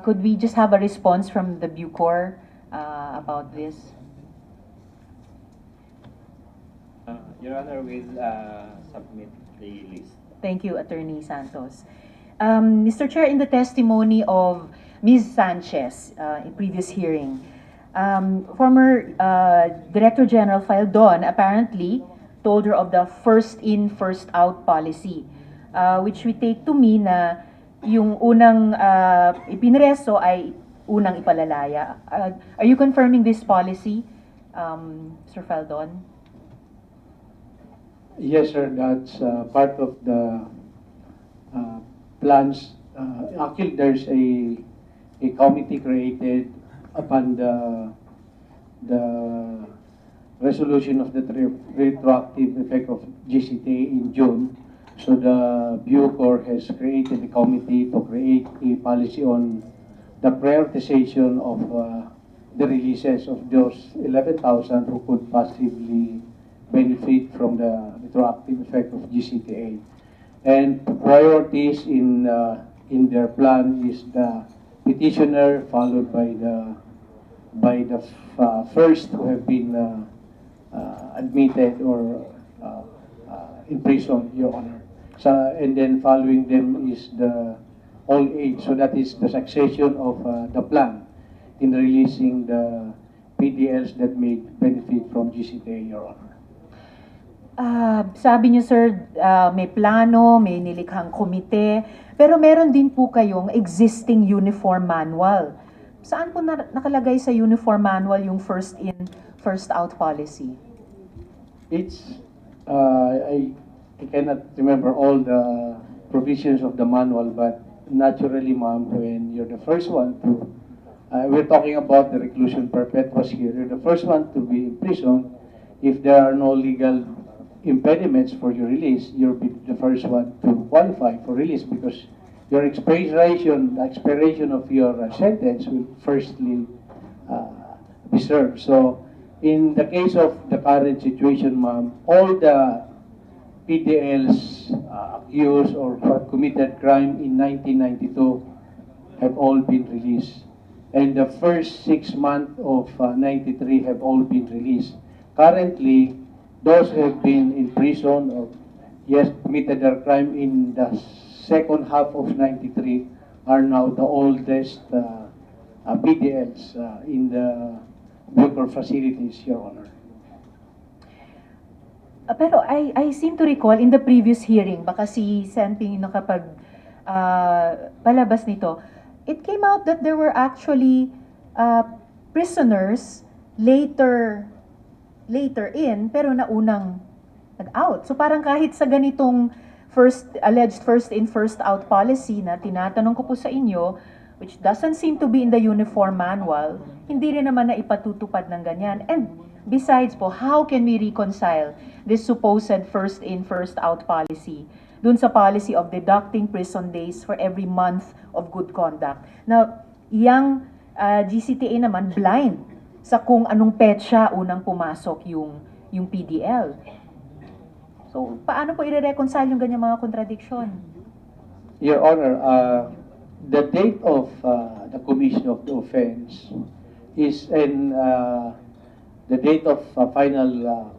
Speaker 9: Could we just have a response from the Bucor about this?
Speaker 5: Your Honor, we'll submit the list.
Speaker 9: Thank you, Attorney Santos. Mr. Chair, in the testimony of Ms. Sanchez in previous hearing, former Director General Faldon apparently told her of the first in, first out policy, which we take to mean na yung unang ipinreso ay unang ipalalaya. Are you confirming this policy, Mr. Faldon?
Speaker 4: Yes, sir. That's part of the plans. Actually, there's a committee created upon the resolution of the retroactive effect of GCTA in June. So the Bucor has created a committee to create a policy on the prioritization of the releases of those 11,000 who could possibly benefit from the retroactive effect of GCTA. And priorities in their plan is the petitioner, followed by the first who have been admitted or in prison, Your Honor. So, and then following them is the old age. So that is the succession of the plan in releasing the PDLs that may benefit from GCTA, Your Honor.
Speaker 9: Sabi niyo, sir, may plano, may nilikhang komite, pero meron din po kayong existing uniform manual. Saan po nakalagay sa uniform manual yung first in, first out policy?
Speaker 4: It's, I cannot remember all the provisions of the manual, but naturally, ma'am, when you're the first one to, we're talking about the reclusion perpetuus here, you're the first one to be in prison. If there are no legal impediments for your release, you'll be the first one to qualify for release because your expiration of your sentence will firstly be served. So, in the case of the current situation, ma'am, all the PDLs accused or committed crime in 1992 have all been released. And the first 6 months of 93 have all been released. Currently, those who have been in prison or yes committed their crime in the second half of 93 are now the oldest PDLs in the Bucor facilities, Your Honor.
Speaker 9: Pero I seem to recall in the previous hearing, baka si Senping nakapag palabas nito, it came out that there were actually prisoners later in, pero naunang nag-out. So parang kahit sa ganitong alleged first in, first out policy na tinatanong ko po sa inyo, which doesn't seem to be in the uniform manual, hindi rin naman na ipatutupad ng ganyan. And besides po, how can we reconcile this supposed first in, first out policy dun sa policy of deducting prison days for every month of good conduct? Now, yung GCTA naman blind sa kung anong petsa unang pumasok yung PDL. So, paano po i-reconcile yung ganyan mga contradiction?
Speaker 4: Your Honor, the date of the commission of the offense is the date of final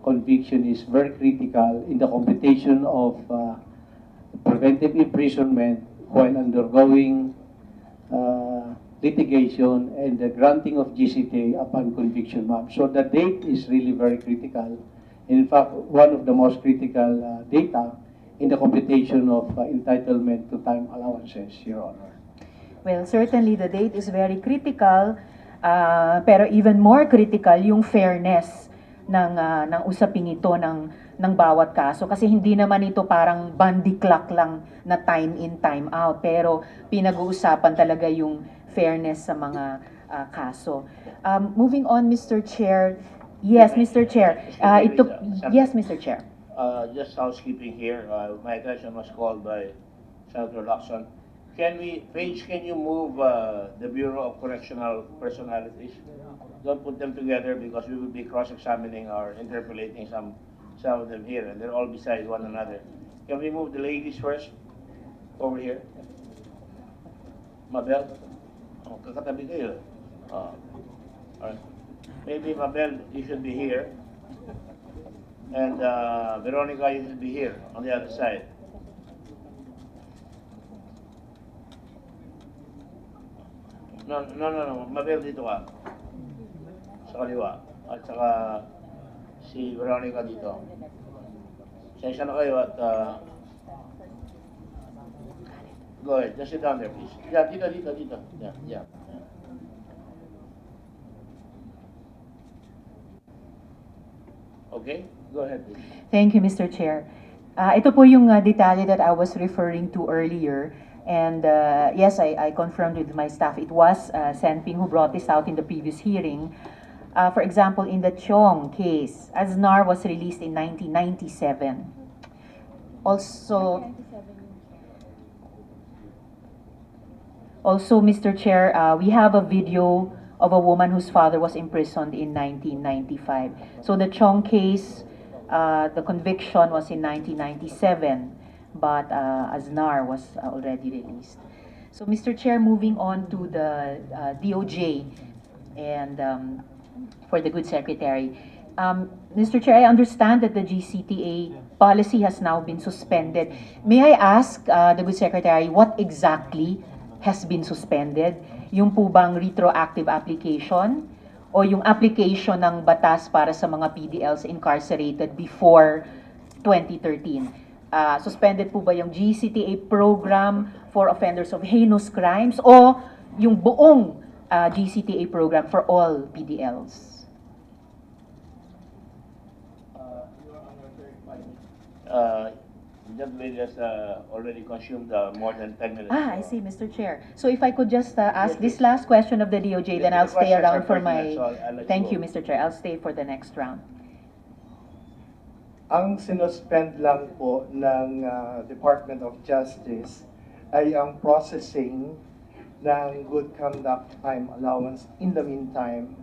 Speaker 4: conviction is very critical in the computation of preventive imprisonment while undergoing litigation and the granting of GCTA upon conviction, ma'am. So the date is really very critical. In fact, one of the most critical data in the computation of entitlement to time allowances, Your Honor.
Speaker 9: Well, certainly the date is very critical, pero even more critical yung fairness ng usaping ito ng ng bawat kaso kasi hindi naman ito parang bandy clock lang na time in, time out. Pero pinag-uusapan talaga yung fairness sa mga kaso. Moving on, Mr. Chair. Yes, Mr. Chair. Yes, Mr. Chair.
Speaker 1: Just housekeeping here. My attention was called by Senator Lacson. Paige, can you move the Bureau of Correctional Personalities? Don't put them together because we will be cross-examining or interpolating some of them here, and they're all beside one another. Can we move the ladies first? Over here. Mabel? Oh, kakatabi kayo. All right. Maybe Mabel, you should be here. And Veronica, you should be here on the other side. No. Mabel, dito ka. Sa kaliwa. At saka si Veronica dito. Sensya na kayo at go ahead. Just sit down there, please. Yeah, dito. Yeah. Okay? Go ahead, please.
Speaker 9: Thank you, Mr. Chair. Ito po yung detalye that I was referring to earlier. And yes, I confirmed with my staff. It was Senping who brought this out in the previous hearing. For example, in the Chong case, Aznar was released in 1997. Also, Mr. Chair, we have a video of a woman whose father was imprisoned in 1995. So the Chong case, the conviction was in 1997, but Aznar was already released. So, Mr. Chair, moving on to the DOJ and for the Good Secretary. Mr. Chair, I understand that the GCTA policy has now been suspended. May I ask the Good Secretary what exactly has been suspended? Yung po bang retroactive application o yung application ng batas para sa mga PDLs incarcerated before 2013? Suspended po ba yung GCTA program for offenders of heinous crimes o yung buong GCTA program for all PDLs?
Speaker 1: That lady has already consumed more than 10 minutes.
Speaker 9: I see, Mr. Chair. So if I could just ask
Speaker 1: Yes,
Speaker 9: this
Speaker 1: please.
Speaker 9: last question of the DOJ, then
Speaker 1: The
Speaker 9: I'll stay
Speaker 1: questions
Speaker 9: around
Speaker 1: are
Speaker 9: for
Speaker 1: pertinent,
Speaker 9: my...
Speaker 1: so I'll let
Speaker 9: Thank
Speaker 1: you
Speaker 9: you,
Speaker 1: go.
Speaker 9: Mr. Chair. I'll stay for the next round.
Speaker 8: Ang sinuspend lang po ng Department of Justice ay ang processing ng good conduct time allowance in the meantime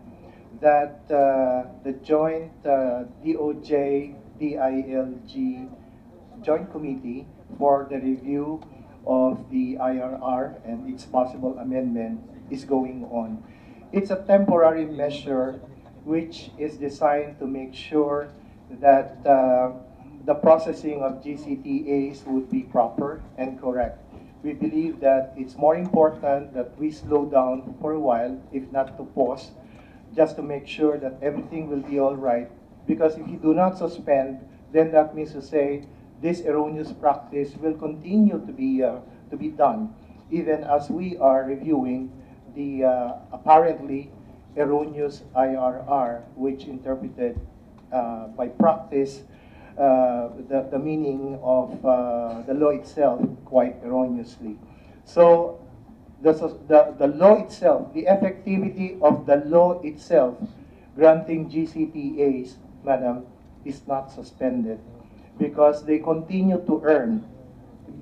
Speaker 8: that the joint DOJ, DILG Joint Committee for the review of the IRR and its possible amendment is going on. It's a temporary measure which is designed to make sure that the processing of GCTAs would be proper and correct. We believe that it's more important that we slow down for a while, if not to pause, just to make sure that everything will be all right. Because if you do not suspend, then that means to say this erroneous practice will continue to be done, even as we are reviewing the apparently erroneous IRR, which interpreted by practice the meaning of the law itself quite erroneously. So the law itself, the effectivity of the law itself granting GCTAs, Madam, is not suspended because they continue to earn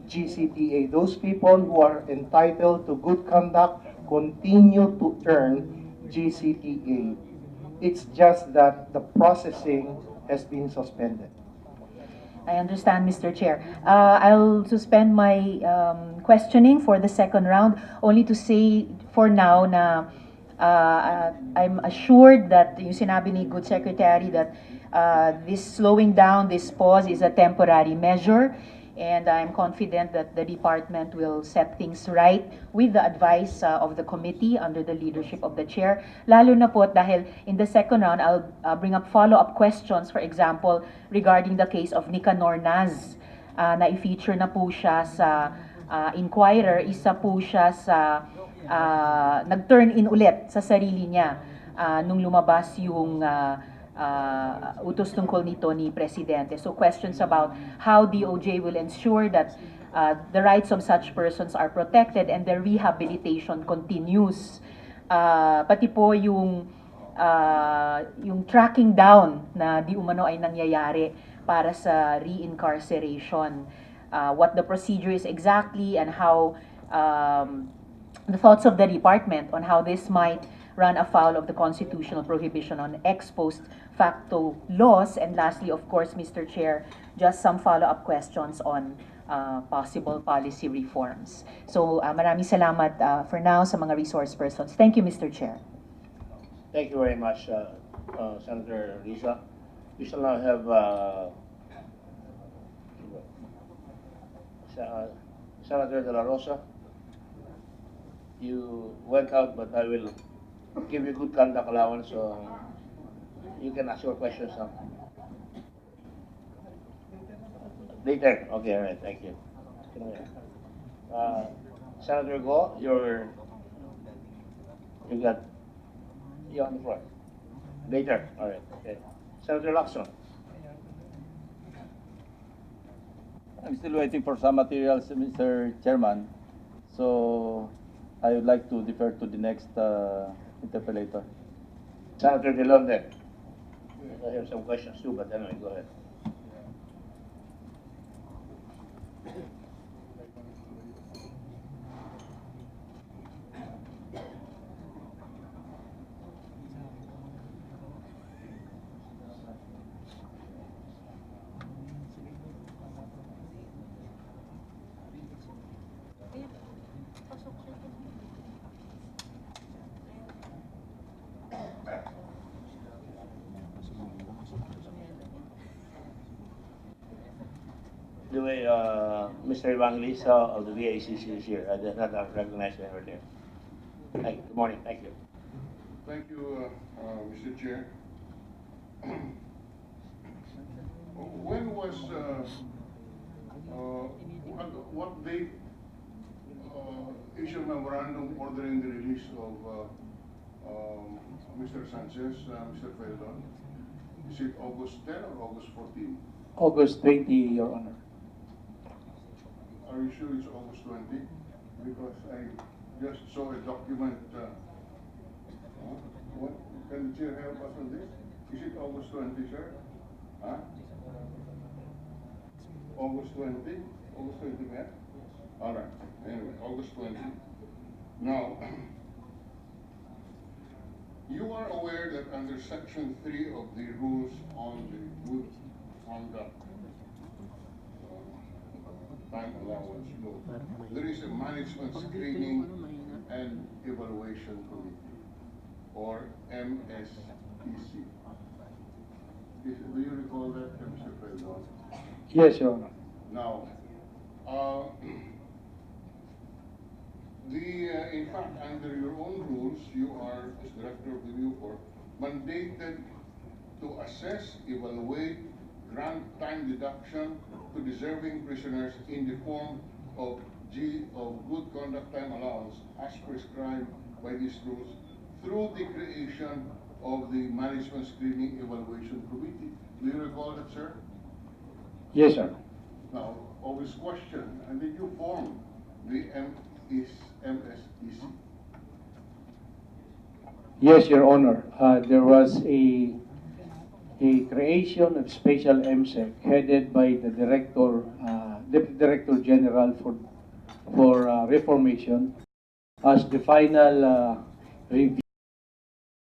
Speaker 8: GCTA. Those people who are entitled to good conduct continue to earn GCTA. It's just that the processing has been suspended.
Speaker 9: I understand, Mr. Chair. I'll suspend my questioning for the second round, only to say for now na I'm assured that yung sinabi ni Good Secretary that this slowing down, this pause is a temporary measure, and I'm confident that the department will set things right with the advice of the committee under the leadership of the chair. Lalo na po dahil in the second round, I'll bring up follow-up questions, for example, regarding the case of Nicanor Naz, na i-feature na po siya sa Inquirer. Isa po siya sa nag-turn in ulit sa sarili niya nung lumabas yung utos tungkol nito ni Presidente. So questions about how DOJ will ensure that the rights of such persons are protected and their rehabilitation continues. Pati po yung tracking down na di umano ay nangyayari para sa reincarceration. What the procedure is exactly and how the thoughts of the department on how this might run afoul of the constitutional prohibition on ex post facto laws. And lastly, of course, Mr. Chair, just some follow-up questions on possible policy reforms. So maraming salamat for now sa mga resource persons. Thank you, Mr. Chair.
Speaker 1: Thank you very much, Senator Risa. We shall now have Senator De La Rosa. You went out, but I will give you good conduct allowance, so you can ask your questions now. Later. Okay, all right. Thank you. Senator Go, you're on the floor. Later. All right. Okay. Senator Lacson.
Speaker 12: I'm still waiting for some materials, Mr. Chairman. So I would like to defer to the next interpellator.
Speaker 1: Senator Delonde. I have some questions too, but anyway, go ahead. The way Mr. Evangelista of the VACC is here. I did not recognize him earlier. Thank you. Good morning. Thank you.
Speaker 13: Thank you, Mr. Chair. When was, what date issued memorandum ordering the release of Mr. Sanchez, Mr. Feldon? Is it August 10 or August 14?
Speaker 7: August 20, Your Honor.
Speaker 13: Are you sure it's August 20? Because I just saw a document. What can the chair help us on this? Is it August 20, sir? Huh? August 20? August 20, man? All right. Anyway, August 20. Now, you are aware that under Section 3 of the rules on the good conduct time allowance law, there is a management screening and evaluation committee, or MSEC. Do you recall that, Mr. President?
Speaker 7: Yes, Your Honor.
Speaker 13: Now, in fact, under your own rules, you are, as Director of the Bureau, mandated to assess, evaluate, grant time deduction to deserving prisoners in the form of good conduct time allowance as prescribed by these rules through the creation of the Management Screening Evaluation Committee. Do you recall that, sir?
Speaker 7: Yes, sir.
Speaker 13: Now, always question, and did you form the MSEC?
Speaker 7: Yes, Your Honor. There was a creation of special MSEC headed by the Director, Deputy Director General for Reformation as the final review